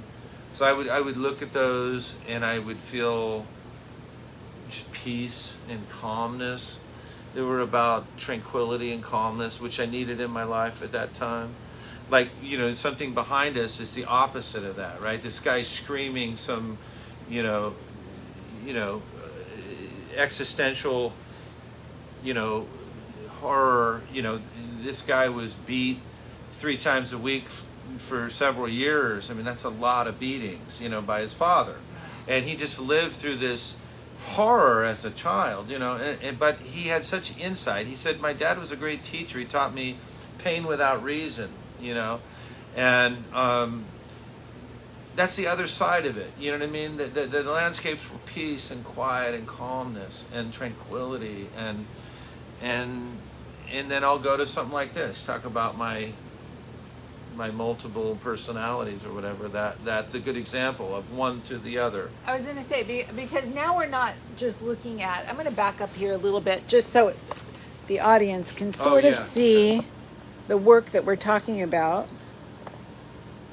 So I would look at those and I would feel just peace and calmness. They were about tranquility and calmness, which I needed in my life at that time. Like, something behind us is the opposite of that, right? This guy screaming some, existential, horror. This guy was beat 3 times a week for several years. I mean, that's a lot of beatings, by his father. And he just lived through this horror as a child, but he had such insight. He said, my dad was a great teacher. He taught me pain without reason, and that's the other side of it. You know what I mean? The landscapes were peace and quiet and calmness and tranquility, and then I'll go to something like this, talk about my multiple personalities or whatever. That's a good example of one to the other. I was going to say, because now we're not just looking at, I'm going to back up here a little bit just so the audience can sort of see the work that we're talking about.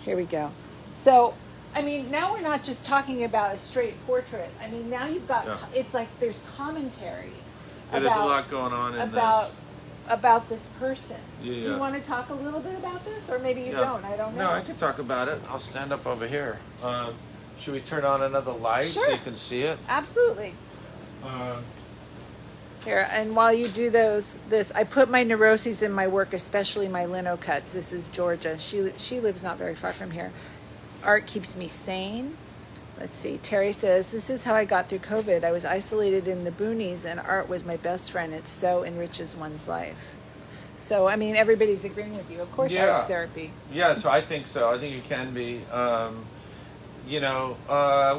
Here we go. So, I mean, now we're not just talking about a straight portrait. I mean, now you've got, it's like there's commentary. Yeah, there's a lot going on in this. About this person. Yeah. Do you want to talk a little bit about this, or maybe you don't? I don't know. No, I can talk about it. I'll stand up over here. Should we turn on another light so you can see it? Absolutely. Here, and while you do this, I put my neuroses in my work, especially my lino cuts. This is Georgia. She lives not very far from here. Art keeps me sane. Let's see. Terry says, this is how I got through COVID. I was isolated in the boonies and art was my best friend. It so enriches one's life. So, I mean, everybody's agreeing with you. Of course, art's therapy. Yeah, so I think so. I think it can be.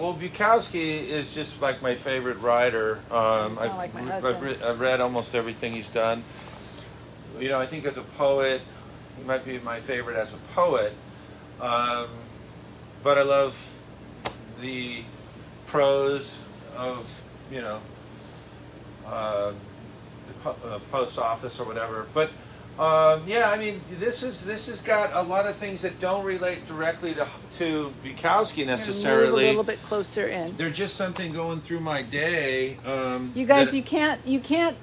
Bukowski is just like my favorite writer. You sound like my husband. I've read almost everything he's done. I think as a poet, he might be my favorite as a poet. But I love the prose of the post office or whatever. But I mean, this has got a lot of things that don't relate directly to Bukowski necessarily. Move a little bit closer in. They're just something going through my day. You guys, you can't.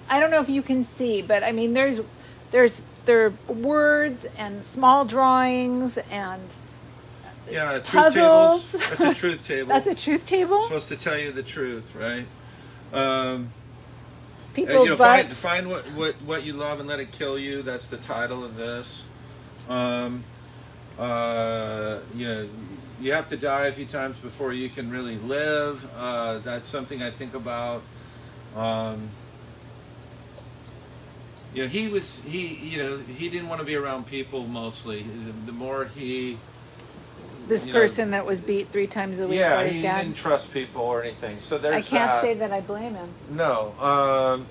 I don't know if you can see, but I mean, there are words and small drawings and. Yeah, truth puzzles. tables. That's a truth table. That's a truth table? It's supposed to tell you the truth, right? People's butts. Find what you love and let it kill you. That's the title of this. You have to die a few times before you can really live. That's something I think about. He didn't want to be around people mostly. The more he This person that was beat 3 times a week by his he dad. didn't trust people or anything. So there's I can't say that I blame him. No.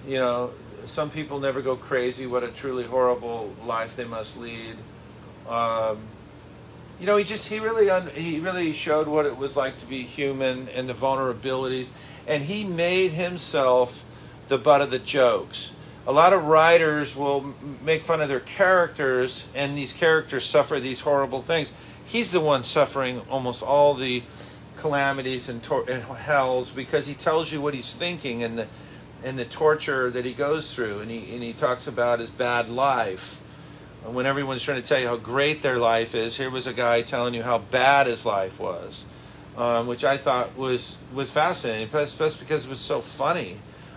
You know, some people never go crazy. What a truly horrible life they must lead. You know, he really showed what it was like to be human and the vulnerabilities, and he made himself the butt of the jokes. A lot of writers will make fun of their characters, and these characters suffer these horrible things. He's the one suffering almost all the calamities and hells, because he tells you what he's thinking and the torture that he goes through, and he talks about his bad life. When everyone's trying to tell you how great their life is, here was a guy telling you how bad his life was, which I thought was fascinating, especially because it was so funny.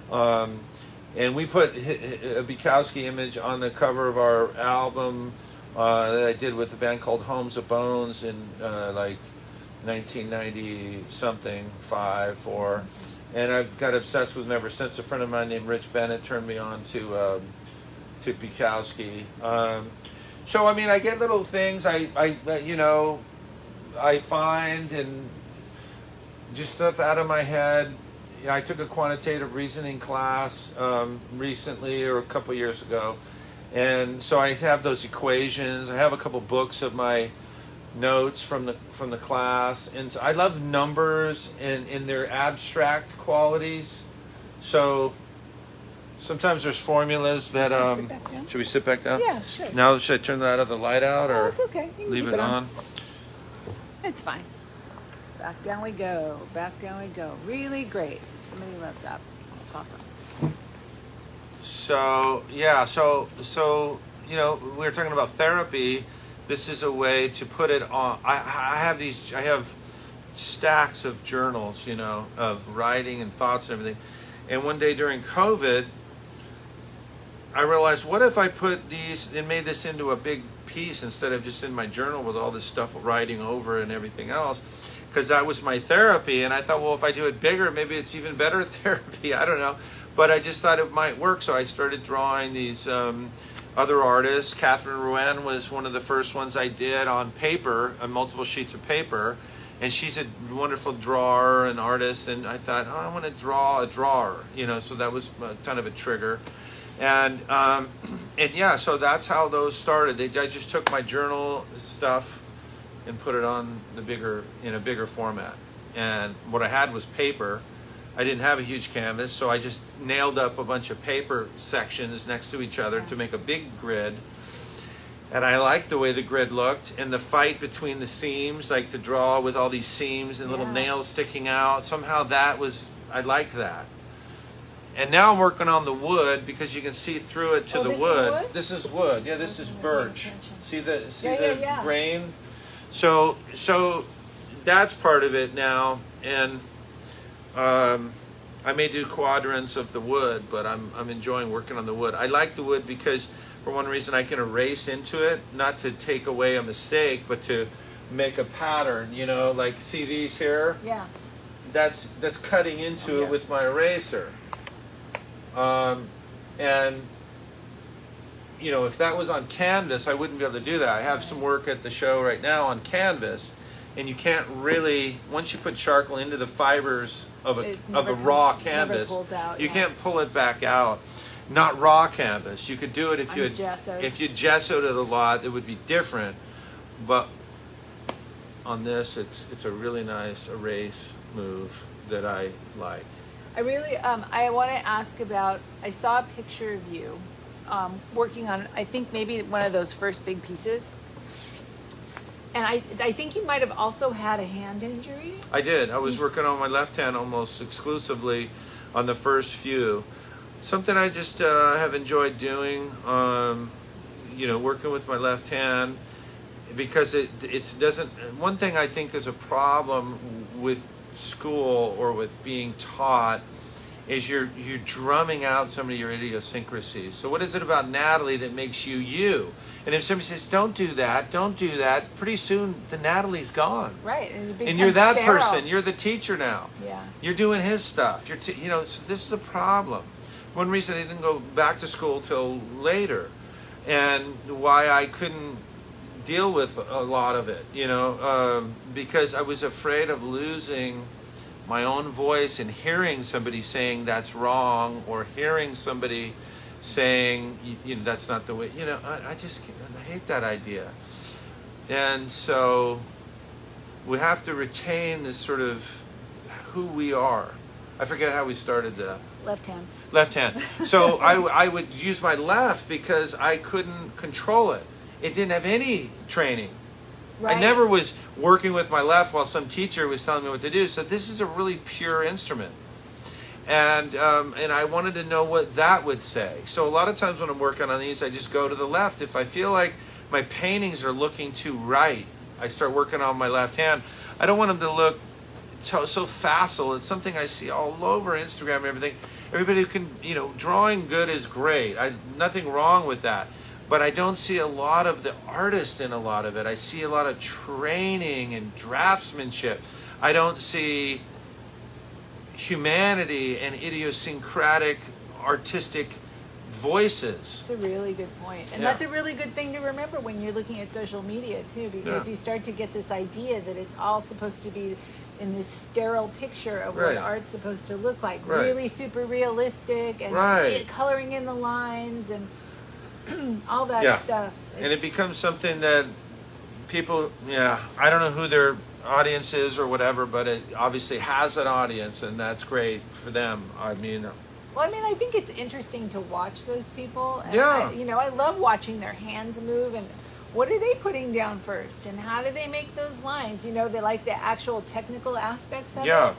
And we put a Bukowski image on the cover of our album that I did with a band called Homes of Bones in like 1990 something, 4. And I've got obsessed with him ever since. A friend of mine named Rich Bennett turned me on to Bukowski. So I mean, I get little things I find and just stuff out of my head. I took a quantitative reasoning class recently, or a couple years ago, and so I have those equations. I have a couple books of my notes from the class, and so I love numbers and in their abstract qualities. So sometimes there's formulas that should we sit back down? Yeah, sure. Now should I turn that other light out, or it's okay. You can leave keep it on? It's fine. Back down we go. Back down we go. Really great. Somebody loves that. That's awesome. So yeah, so you know, we were talking about therapy. This is a way to put it on. I have stacks of journals, you know, of writing and thoughts and everything. And one day during COVID, I realized, what if I put these and made this into a big piece instead of just in my journal with all this stuff writing over and everything else? Because that was my therapy, and I thought, well, if I do it bigger, maybe it's even better therapy. I don't know, but I just thought it might work, so I started drawing these other artists. Catherine Rouen was one of the first ones I did on paper, on multiple sheets of paper, and she's a wonderful drawer and artist, and I thought, I want to draw a drawer, you know, so that was kind of a trigger. And yeah, so that's how those started. I just took my journal stuff and put it on in a bigger format. And what I had was paper. I didn't have a huge canvas, so I just nailed up a bunch of paper sections next to each other to make a big grid. And I liked the way the grid looked, and the fight between the seams, like to draw with all these seams and little nails sticking out. Somehow I liked that. And now I'm working on the wood, because you can see through it to the wood. This is wood. Yeah, this is birch. See the grain? So that's part of it now, and I may do quadrants of the wood, but I'm enjoying working on the wood. I like the wood because, for one reason, I can erase into it, not to take away a mistake, but to make a pattern. You know, like, see these here? Yeah. That's cutting into it with my eraser. And you know, if that was on canvas, I wouldn't be able to do that. I have some work at the show right now on canvas, and you can't really, once you put charcoal into the fibers of a raw canvas, you can't pull it back out. Not raw canvas. You could do it if you gessoed it a lot. It would be different. But on this, it's a really nice erase move that I like. I really I want to ask about. I saw a picture of you working on, I think maybe one of those first big pieces. And I think you might have also had a hand injury. I did. I was working on my left hand almost exclusively on the first few. Something I just have enjoyed doing, you know, working with my left hand, because it doesn't. One thing I think is a problem with school or with being taught is you're drumming out some of your idiosyncrasies. So what is it about Natalie that makes you you? And if somebody says, don't do that, pretty soon the Natalie's gone. Right. And you're that person. You're the teacher now. Yeah. You're doing his stuff. You know, so this is a problem. One reason I didn't go back to school till later, and why I couldn't deal with a lot of it, because I was afraid of losing my own voice and hearing somebody saying that's wrong, or hearing somebody saying, that's not the way, I hate that idea. And so we have to retain this sort of who we are. I forget how we started the Left hand. left hand. So I would use my left because I couldn't control it. It didn't have any training. Right. I never was working with my left while some teacher was telling me what to do. So this is a really pure instrument. And I wanted to know what that would say. So a lot of times when I'm working on these, I just go to the left. If I feel like my paintings are looking too right, I start working on my left hand. I don't want them to look so facile. It's something I see all over Instagram and everything. Everybody who can, drawing good is great. Nothing wrong with that. But I don't see a lot of the artist in a lot of it. I see a lot of training and draftsmanship. I don't see humanity and idiosyncratic artistic voices. It's a really good point. And that's a really good thing to remember when you're looking at social media too, because you start to get this idea that it's all supposed to be in this sterile picture of what art's supposed to look like. Really super realistic, and coloring in the lines and all that stuff. And it becomes something that people, I don't know who their audience is or whatever, but it obviously has an audience, and that's great for them. I think it's interesting to watch those people. And I love watching their hands move, and what are they putting down first, and how do they make those lines? They like the actual technical aspects of it.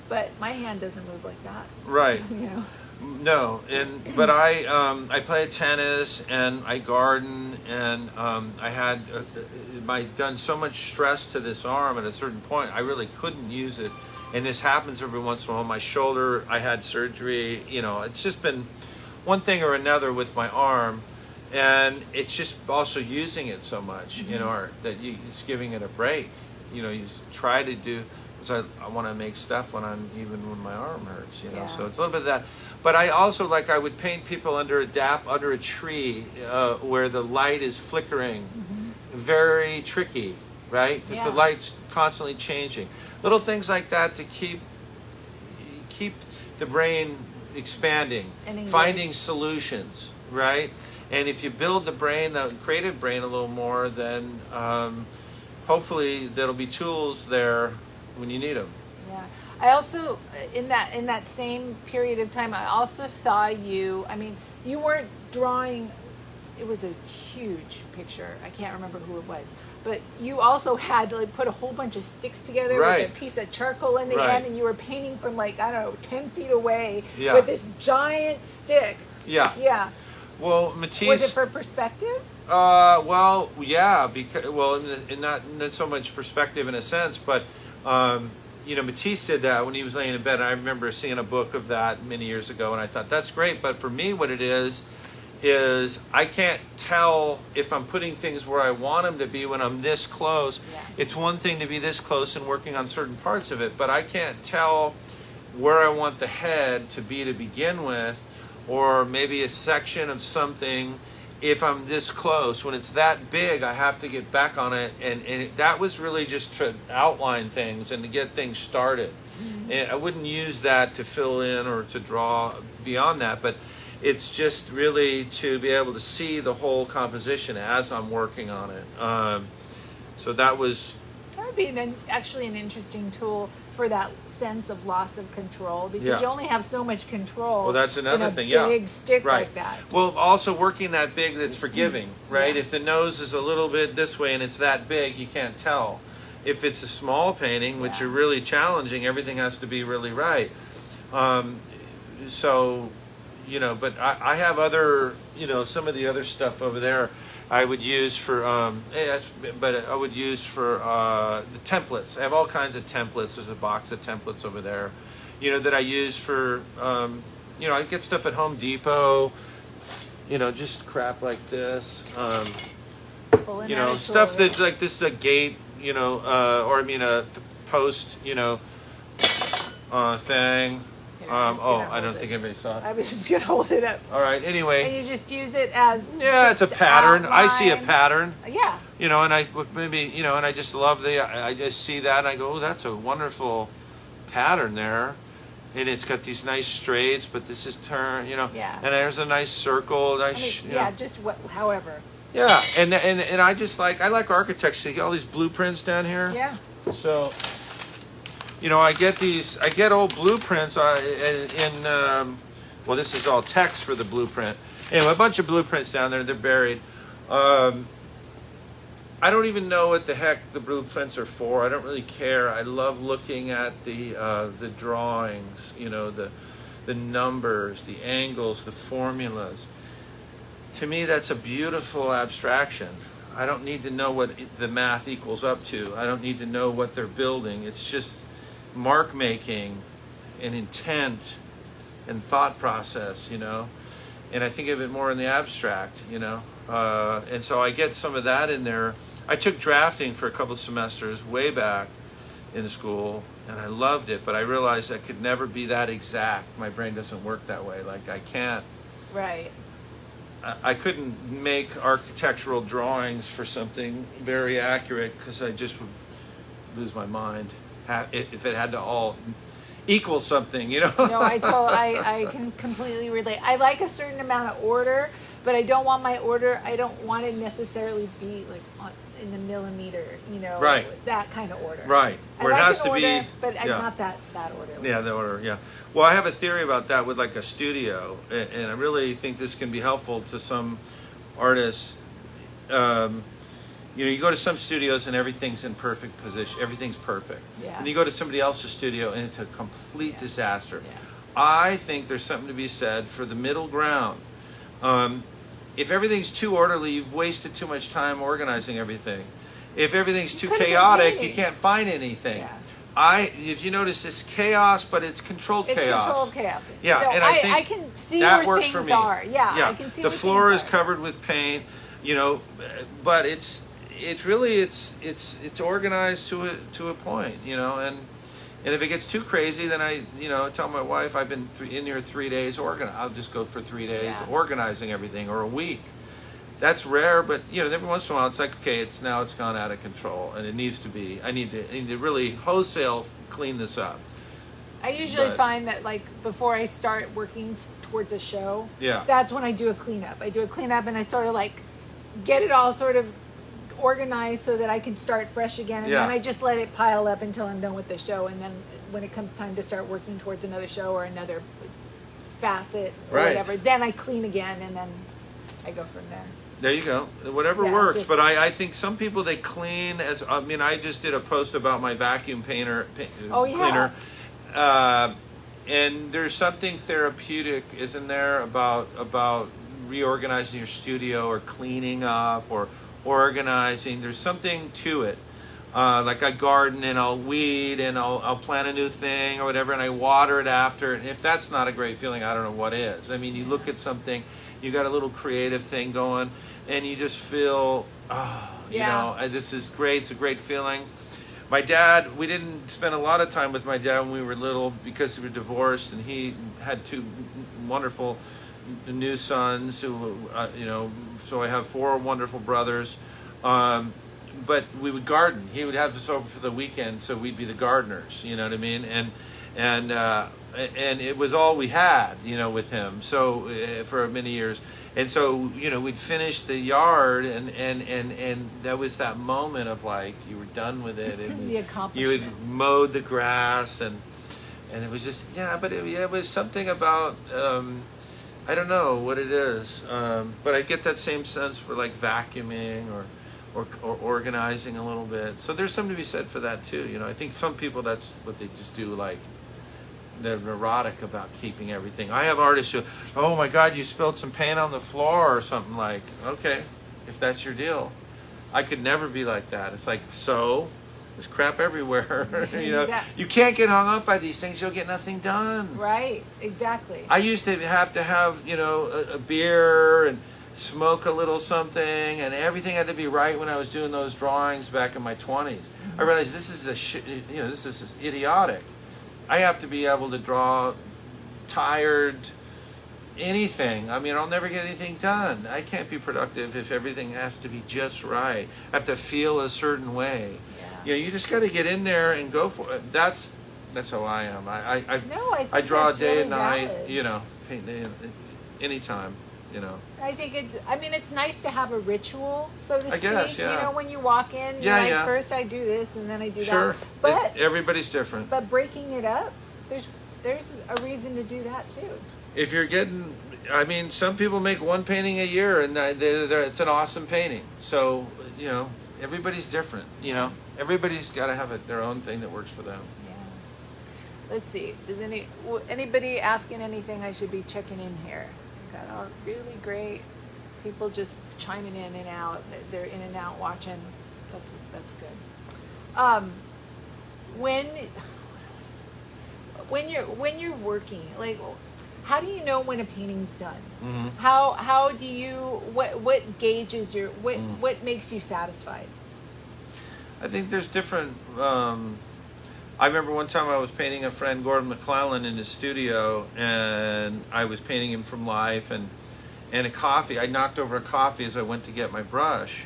But my hand doesn't move like that. Right. No, but I play tennis and I garden, and I had done so much stress to this arm at a certain point I really couldn't use it, and this happens every once in a while. My shoulder, I had surgery. It's just been one thing or another with my arm, and it's just also using it so much, that it's giving it a break. You try to do. So I want to make stuff when my arm hurts, So it's a little bit of that. But I also I would paint people under a tree where the light is flickering. Very tricky, right? Because the light's constantly changing. Little things like that to keep the brain expanding, finding solutions, right? And if you build the creative brain a little more, then hopefully there'll be tools there when you need them. Yeah. I also, in that same period of time, I also saw you, you weren't drawing, it was a huge picture. I can't remember who it was. But you also had to put a whole bunch of sticks together with a piece of charcoal in the end, and you were painting from 10 feet away with this giant stick. Yeah. Yeah. Well, Matisse... Was it for perspective? Because, not so much perspective in a sense, but... Matisse did that when he was laying in bed. I remember seeing a book of that many years ago, and I thought, that's great. But for me, what it is I can't tell if I'm putting things where I want them to be when I'm this close. Yeah. It's one thing to be this close and working on certain parts of it, but I can't tell where I want the head to be to begin with, or maybe a section of something. If I'm this close, when it's that big, I have to get back on it. And that was really just to outline things and to get things started. Mm-hmm. And I wouldn't use that to fill in or to draw beyond that. But it's just really to be able to see the whole composition as I'm working on it. So that was... That would be actually an interesting tool for that sense of loss of control, because you only have so much control. Well, that's another thing. Big stick like that. Well, also working that big that's forgiving, right? If the nose is a little bit this way and it's that big, you can't tell. If it's a small painting, which are really challenging, everything has to be really right. But I have other, some of the other stuff over there. I would use for, I would use for the templates. I have all kinds of templates. There's a box of templates over there, that I use for, I get stuff at Home Depot, just crap like this, stuff that's like this is a gate, a post, thing. Here, I'm just gonna I hold don't this. think anybody saw it. I was just gonna hold it up. All right. Anyway. And you just use it as Yeah, it's a pattern. I see a outline. pattern. Yeah. You know, and I maybe, you know, and I just love I just see that and I go, oh, that's a wonderful pattern there. And it's got these nice straights, but this is turn, you know. Yeah. And there's a nice circle, nice, you know. Yeah, just however. Yeah, and I just I like architecture. See all these blueprints down here? Yeah. So, you know, I get old blueprints in, well, this is all text for the blueprint. Anyway, a bunch of blueprints down there, they're buried. I don't even know what the heck the blueprints are for. I don't really care. I love looking at the drawings, you know, the numbers, the angles, the formulas. To me, that's a beautiful abstraction. I don't need to know what the math equals up to. I don't need to know what they're building. It's just mark making and intent and thought process, you know. And I think of it more in the abstract, you know. And so I get some of that in there. I took drafting for a couple of semesters way back in school, and I loved it, but I realized I could never be that exact. My brain doesn't work that way. Like, I can't. Right. I couldn't make architectural drawings for something very accurate because I just would lose my mind if it had to all equal something, you know? No, I can completely relate. I like a certain amount of order, but I don't want my order, I don't want it necessarily be like in the millimeter, you know, right. That kind of order. Right. Where I like it has an to order, be, but yeah. not that order. Yeah, the order, yeah. Well, I have a theory about that with like a studio, and I really think this can be helpful to some artists. You know, you go to some studios and everything's in perfect position. Everything's perfect. Yeah. And you go to somebody else's studio and it's a complete disaster. Yeah. I think there's something to be said for the middle ground. If everything's too orderly, you've wasted too much time organizing everything. If everything's too chaotic, you can't find anything. Yeah. If you notice, this chaos, but it's controlled chaos. It's controlled chaos. Yeah, no, and I think I can see that where works things for me. are. Yeah, I can see the where floor things is are. covered with paint, you know, but it's really it's organized to a point, you know, and if it gets too crazy, then I tell my wife I've been in here 3 days I'll just go for 3 days organizing everything, or a week. That's rare, but you know, every once in a while it's like, okay, it's gone out of control, and it needs to be. I need to really wholesale clean this up. I usually find that like before I start working towards a show, that's when I do a cleanup. I do a cleanup and I sort of like get it all sort of organized so that I can start fresh again, and then I just let it pile up until I'm done with the show, and then when it comes time to start working towards another show or another facet or whatever, then I clean again, and then I go from there. There you go. Whatever works. But I think some people, they clean as. I mean, I just did a post about my vacuum cleaner. And there's something therapeutic, isn't there, about reorganizing your studio or cleaning up or organizing. There's something to it. Like I garden and I'll weed and I'll plant a new thing or whatever, and I water it after. And if that's not a great feeling, I don't know what is. I mean, you look at something, you got a little creative thing going, and you just feel, you know, this is great. It's a great feeling. My dad, we didn't spend a lot of time with my dad when we were little because we were divorced, and he had 2 wonderful new sons who, you know, so I have 4 wonderful brothers. But we would garden. He would have us over for the weekend, so we'd be the gardeners. You know what I mean? And it was all we had, you know, with him. So for many years, and so you know, we'd finish the yard, and that was that moment of like you were done with it, and the accomplishment. You had mowed the grass, and it was just but it was something about. I don't know what it is, but I get that same sense for like vacuuming or organizing a little bit. So there's something to be said for that too. You know, I think some people, that's what they just do. Like they're neurotic about keeping everything. I have artists who, oh my God, you spilled some paint on the floor or something. Like, okay, if that's your deal. I could never be like that. It's like, so there's crap everywhere. You know, you can't get hung up by these things. You'll get nothing done. Right. Exactly. I used to have you know, a beer and smoke a little something, and everything had to be right when I was doing those drawings back in my 20s. Mm-hmm. I realized this is this is idiotic. I have to be able to draw tired, anything. I mean, I'll never get anything done. I can't be productive if everything has to be just right. I have to feel a certain way. Yeah. You just got to get in there and go for it. That's how I am. I draw that's day really and night. valid. Paint anytime. I think it's nice to have a ritual, so to speak. guess, yeah. When you walk in, first I do this and then I do Sure. that. But everybody's different. But breaking it up, there's a reason to do that too. If you're getting, some people make one painting a year, and it's an awesome painting. So everybody's different. Everybody's got to have their own thing that works for them. Yeah. Let's see. Does anybody asking anything I should be checking in here? Got all really great people just chiming in and out. They're in and out watching. That's good. When you're working, like, how do you know when a painting's done? Mm-hmm. How do you what gauges your what makes you satisfied? I think there's different. I remember one time I was painting a friend, Gordon McClellan, in his studio, and I was painting him from life, and a coffee. I knocked over a coffee as I went to get my brush,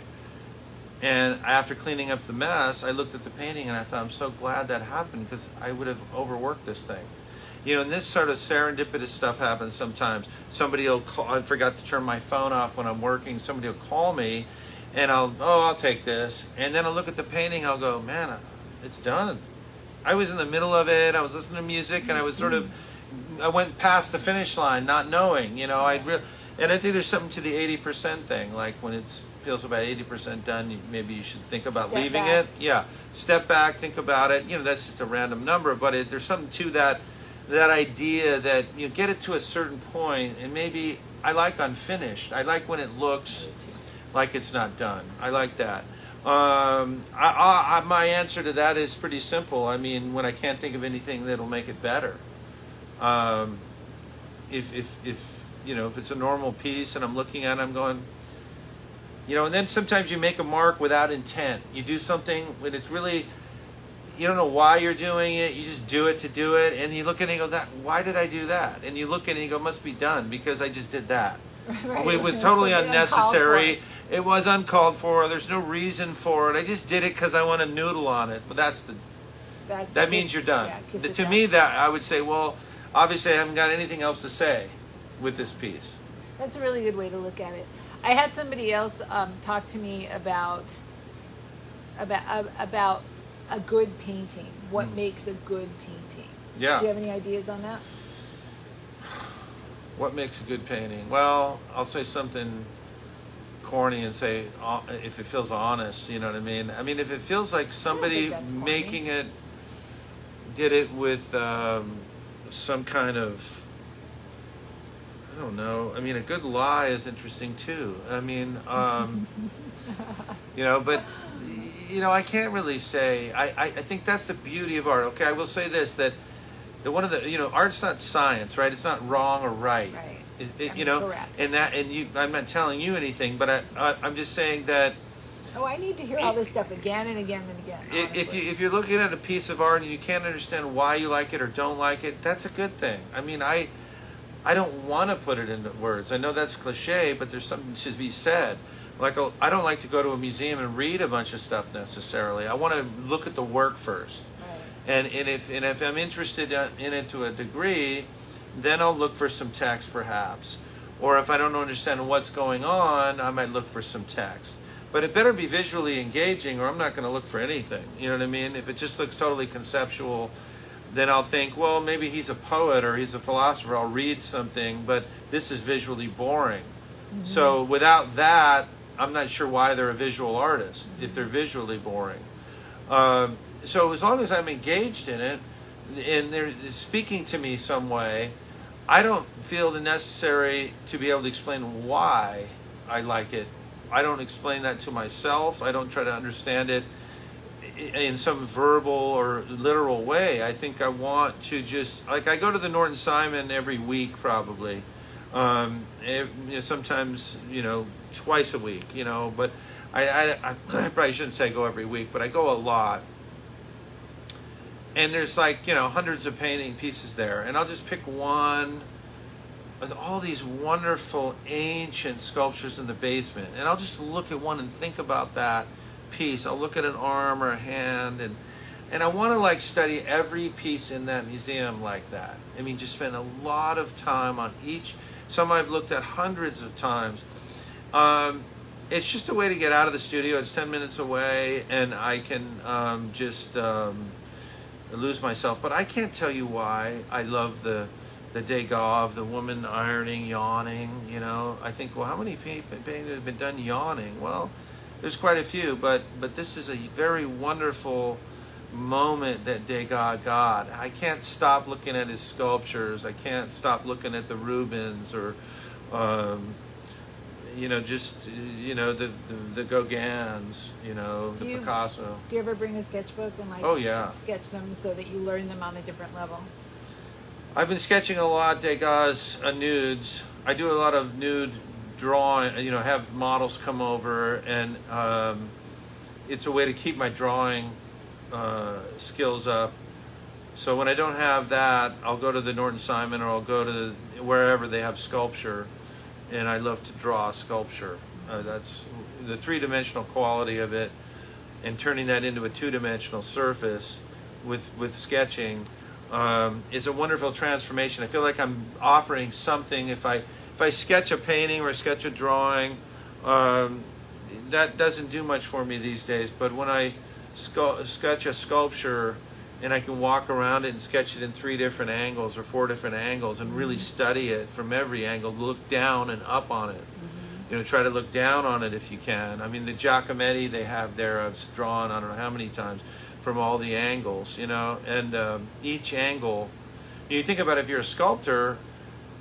and after cleaning up the mess, I looked at the painting and I thought, I'm so glad that happened, because I would have overworked this thing. And this sort of serendipitous stuff happens sometimes. Somebody will call. I forgot to turn my phone off when I'm working. Somebody will call me, and I'll take this, and then I'll look at the painting. I'll go, man, it's done. I was in the middle of it. I was listening to music, and I was I went past the finish line, not knowing. And I think there's something to the 80% thing. Like when it feels about 80% done, maybe you should think about leaving it. Yeah, step back, think about it. That's just a random number, but there's something to that idea that you get it to a certain point, and maybe I like unfinished. I like when it looks like it's not done. I like that. My answer to that is pretty simple. When I can't think of anything that'll make it better. If it's a normal piece and I'm looking at it, I'm going, and then sometimes you make a mark without intent. You do something when it's really, you don't know why you're doing it. You just do it to do it, and you look at it and go, why did I do that? And you look at it and you go, must be done because I just did that. Right. It was totally unnecessary. It was uncalled for. There's no reason for it. I just did it because I want to noodle on it. But that means you're done. Yeah, to me, that I would say, well, obviously I haven't got anything else to say with this piece. That's a really good way to look at it. I had somebody else talk to me about a good painting. What makes a good painting? Yeah. Do you have any ideas on that? What makes a good painting? Well, I'll say something corny and say if it feels honest, you know what I mean? If it feels like somebody making it did it with some kind of, I don't know. A good lie is interesting too. But I can't really say. I think that's the beauty of art. Okay, I will say this, that one of the, art's not science, right? It's not wrong or right. Right. Correct. I'm not telling you anything, but I'm just saying that. Oh, I need to hear all this stuff again and again and again. If you're looking at a piece of art and you can't understand why you like it or don't like it, that's a good thing. I don't want to put it into words. I know that's cliche, but there's something to be said. Like, I don't like to go to a museum and read a bunch of stuff necessarily. I want to look at the work first. And if I'm interested in it to a degree, then I'll look for some text perhaps. Or if I don't understand what's going on, I might look for some text. But it better be visually engaging, or I'm not going to look for anything. You know what I mean? If it just looks totally conceptual, then I'll think, well, maybe he's a poet or he's a philosopher. I'll read something, but this is visually boring. Mm-hmm. So without that, I'm not sure why they're a visual artist, if they're visually boring. So as long as I'm engaged in it, and they're speaking to me some way, I don't feel the necessary to be able to explain why I like it. I don't explain that to myself. I don't try to understand it in some verbal or literal way. I think I want to just, like, I go to the Norton Simon every week probably. Sometimes, twice a week, but I probably shouldn't say go every week, but I go a lot. and there's like, hundreds of painting pieces there, and I'll just pick one with all these wonderful ancient sculptures in the basement, and I'll just look at one and think about that piece. I'll look at an arm or a hand, and I want to like study every piece in that museum like that. I mean, just spend a lot of time on each. Some I've looked at hundreds of times. It's just a way to get out of the studio. It's 10 minutes away, and I can just lose myself. But I can't tell you why I love the Degas of the woman ironing, yawning. I think, well, how many paintings have been done yawning? Well, there's quite a few, but this is a very wonderful moment that Degas got. I can't stop looking at his sculptures. I can't stop looking at the Rubens or the Gauguins, the Picasso. Do you ever bring a sketchbook and Oh, yeah. sketch them so that you learn them on a different level? I've been sketching a lot Degas nudes. I do a lot of nude drawing, have models come over, and it's a way to keep my drawing skills up. So when I don't have that, I'll go to the Norton Simon, or I'll go to wherever they have sculpture, and I love to draw sculpture. That's the three-dimensional quality of it, and turning that into a two-dimensional surface with sketching is a wonderful transformation. I feel like I'm offering something. If I sketch a painting or sketch a drawing, that doesn't do much for me these days. But when I sketch a sculpture, and I can walk around it and sketch it in 3 different angles or 4 different angles, and really study it from every angle, look down and up on it. Try to look down on it if you can. I mean, the Giacometti they have there, I've drawn I don't know how many times, from all the angles, and each angle, you think about, if you're a sculptor,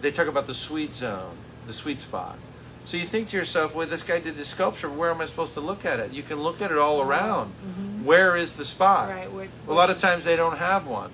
they talk about the sweet zone, the sweet spot. So you think to yourself, well, this guy did this sculpture, where am I supposed to look at it? You can look at it all around. Where is the spot? Right. A lot of times they don't have one.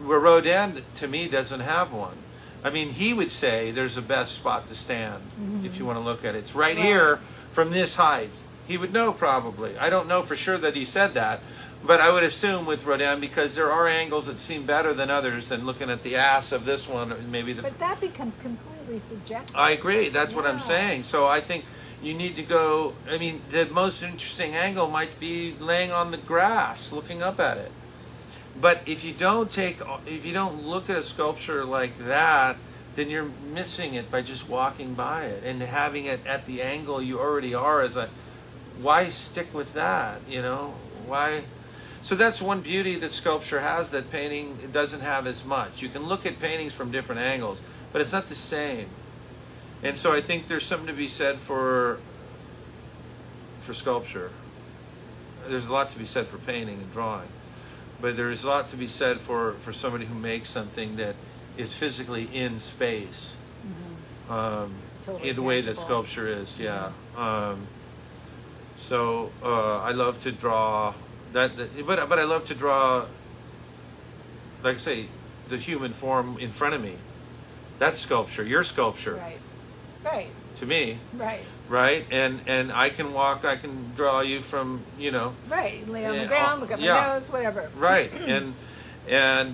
Where Rodin, to me, doesn't have one. I mean, he would say there's the best spot to stand if you want to look at it. It's right here from this height. He would know, probably. I don't know for sure that he said that, but I would assume with Rodin, because there are angles that seem better than others, than looking at the ass of this one, or maybe the... But that becomes completely subjective. I agree. That's what I'm saying. So I think you need to go... I mean, the most interesting angle might be laying on the grass, looking up at it. But if you don't look at a sculpture like that, then you're missing it by just walking by it and having it at the angle you already are. Why stick with that? Why? So that's one beauty that sculpture has that painting doesn't have as much. You can look at paintings from different angles, but it's not the same. And so I think there's something to be said for sculpture. There's a lot to be said for painting and drawing, but there's a lot to be said for somebody who makes something that is physically in space, Totally in the way that tangible. sculpture is. So I love to draw that, but I love to draw, like I say, the human form in front of me. That's sculpture. Your sculpture. Right. To me. Right. And I can draw you from, Right. Lay on the ground, look at my nose, whatever. Right. and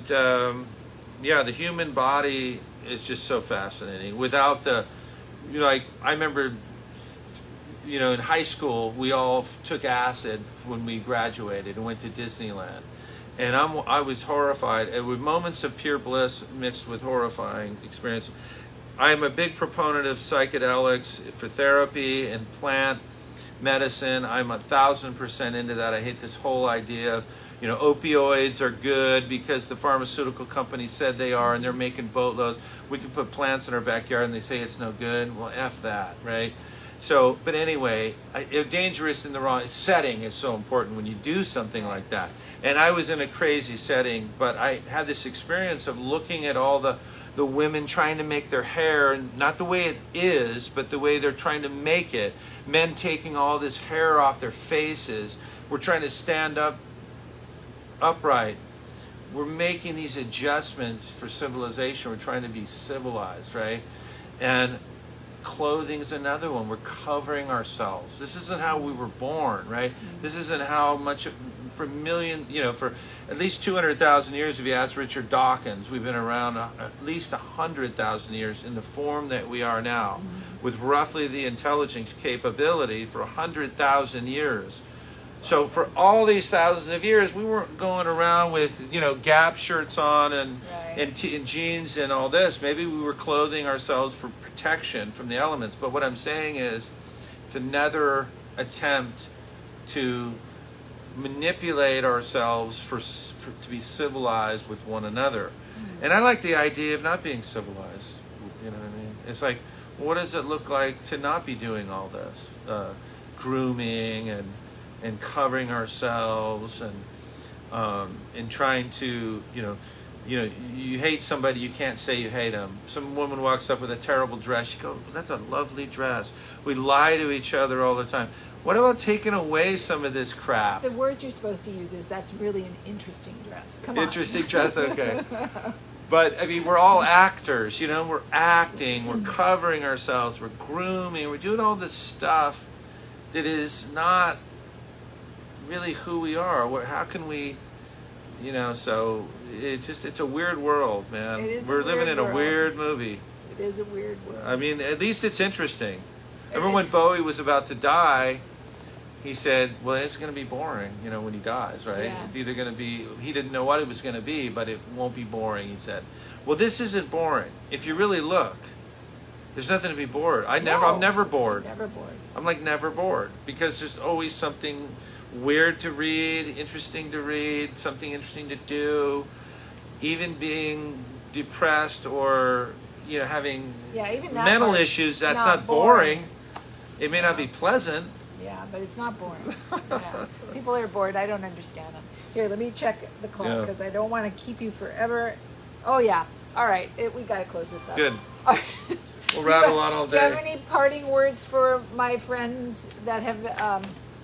the human body is just so fascinating. Without the, I remember, in high school, we all took acid when we graduated and went to Disneyland. And I was horrified. It was moments of pure bliss mixed with horrifying experience. I'm a big proponent of psychedelics for therapy and plant medicine. I'm 1,000% into that. I hate this whole idea of, opioids are good because the pharmaceutical companies said they are, and they're making boatloads. We can put plants in our backyard and they say it's no good. Well, F that, right? So, but anyway, dangerous in the wrong setting is so important when you do something like that. And I was in a crazy setting, but I had this experience of looking at all the women trying to make their hair, not the way it is, but the way they're trying to make it. Men taking all this hair off their faces. We're trying to stand upright. We're making these adjustments for civilization. We're trying to be civilized, right? And clothing's another one. We're covering ourselves. This isn't how we were born, right? This isn't how much for millions, for at least 200,000 years. If you ask Richard Dawkins, we've been around at least 100,000 years in the form that we are now, with roughly the intelligence capability for 100,000 years. So for all these thousands of years, we weren't going around with, Gap shirts on and jeans and all this. Maybe we were clothing ourselves for protection from the elements. But what I'm saying is, it's another attempt to manipulate ourselves to be civilized with one another. And I like the idea of not being civilized. You know what I mean? It's like, what does it look like to not be doing all this? Grooming and covering ourselves and trying to, you hate somebody, you can't say you hate them. Some woman walks up with a terrible dress, you go, that's a lovely dress. We lie to each other all the time. What about taking away some of this crap? The word you're supposed to use is, that's really an interesting dress. Come on. Interesting dress, okay. But, I mean, we're all actors, we're acting, we're covering ourselves, we're grooming, we're doing all this stuff that is not really who we are. How can we, so it's a weird world, man. We're living in a weird movie. It is a weird world. I mean, at least it's interesting. Remember when Bowie was about to die, he said, well, it's going to be boring, when he dies, right? Yeah. It's either going to be, he didn't know what it was going to be, but it won't be boring, he said. Well, this isn't boring. If you really look, there's nothing to be bored. I'm never bored. Never bored. I'm like never bored, because there's always something weird to read, interesting to read, something interesting to do. Even being depressed or having even that mental part, issues, that's not boring. It may not be pleasant. Yeah, but it's not boring. People are bored. I don't understand them. Here, let me check the clock, because I don't want to keep you forever. Oh yeah. All right, we got to close this up. Good. All right. We'll rattle on all day. Do you have any parting words for my friends that have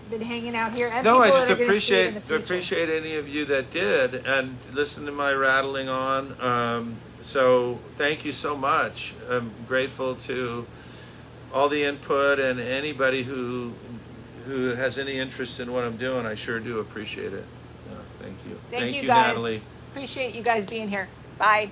been hanging out here? And no, I people just that are gonna see it in the future? appreciate any of you that did and listen to my rattling on. So thank you so much. I'm grateful to all the input, and anybody who has any interest in what I'm doing. I sure do appreciate it. Thank you. Thank you, guys. Natalie. Appreciate you guys being here. Bye.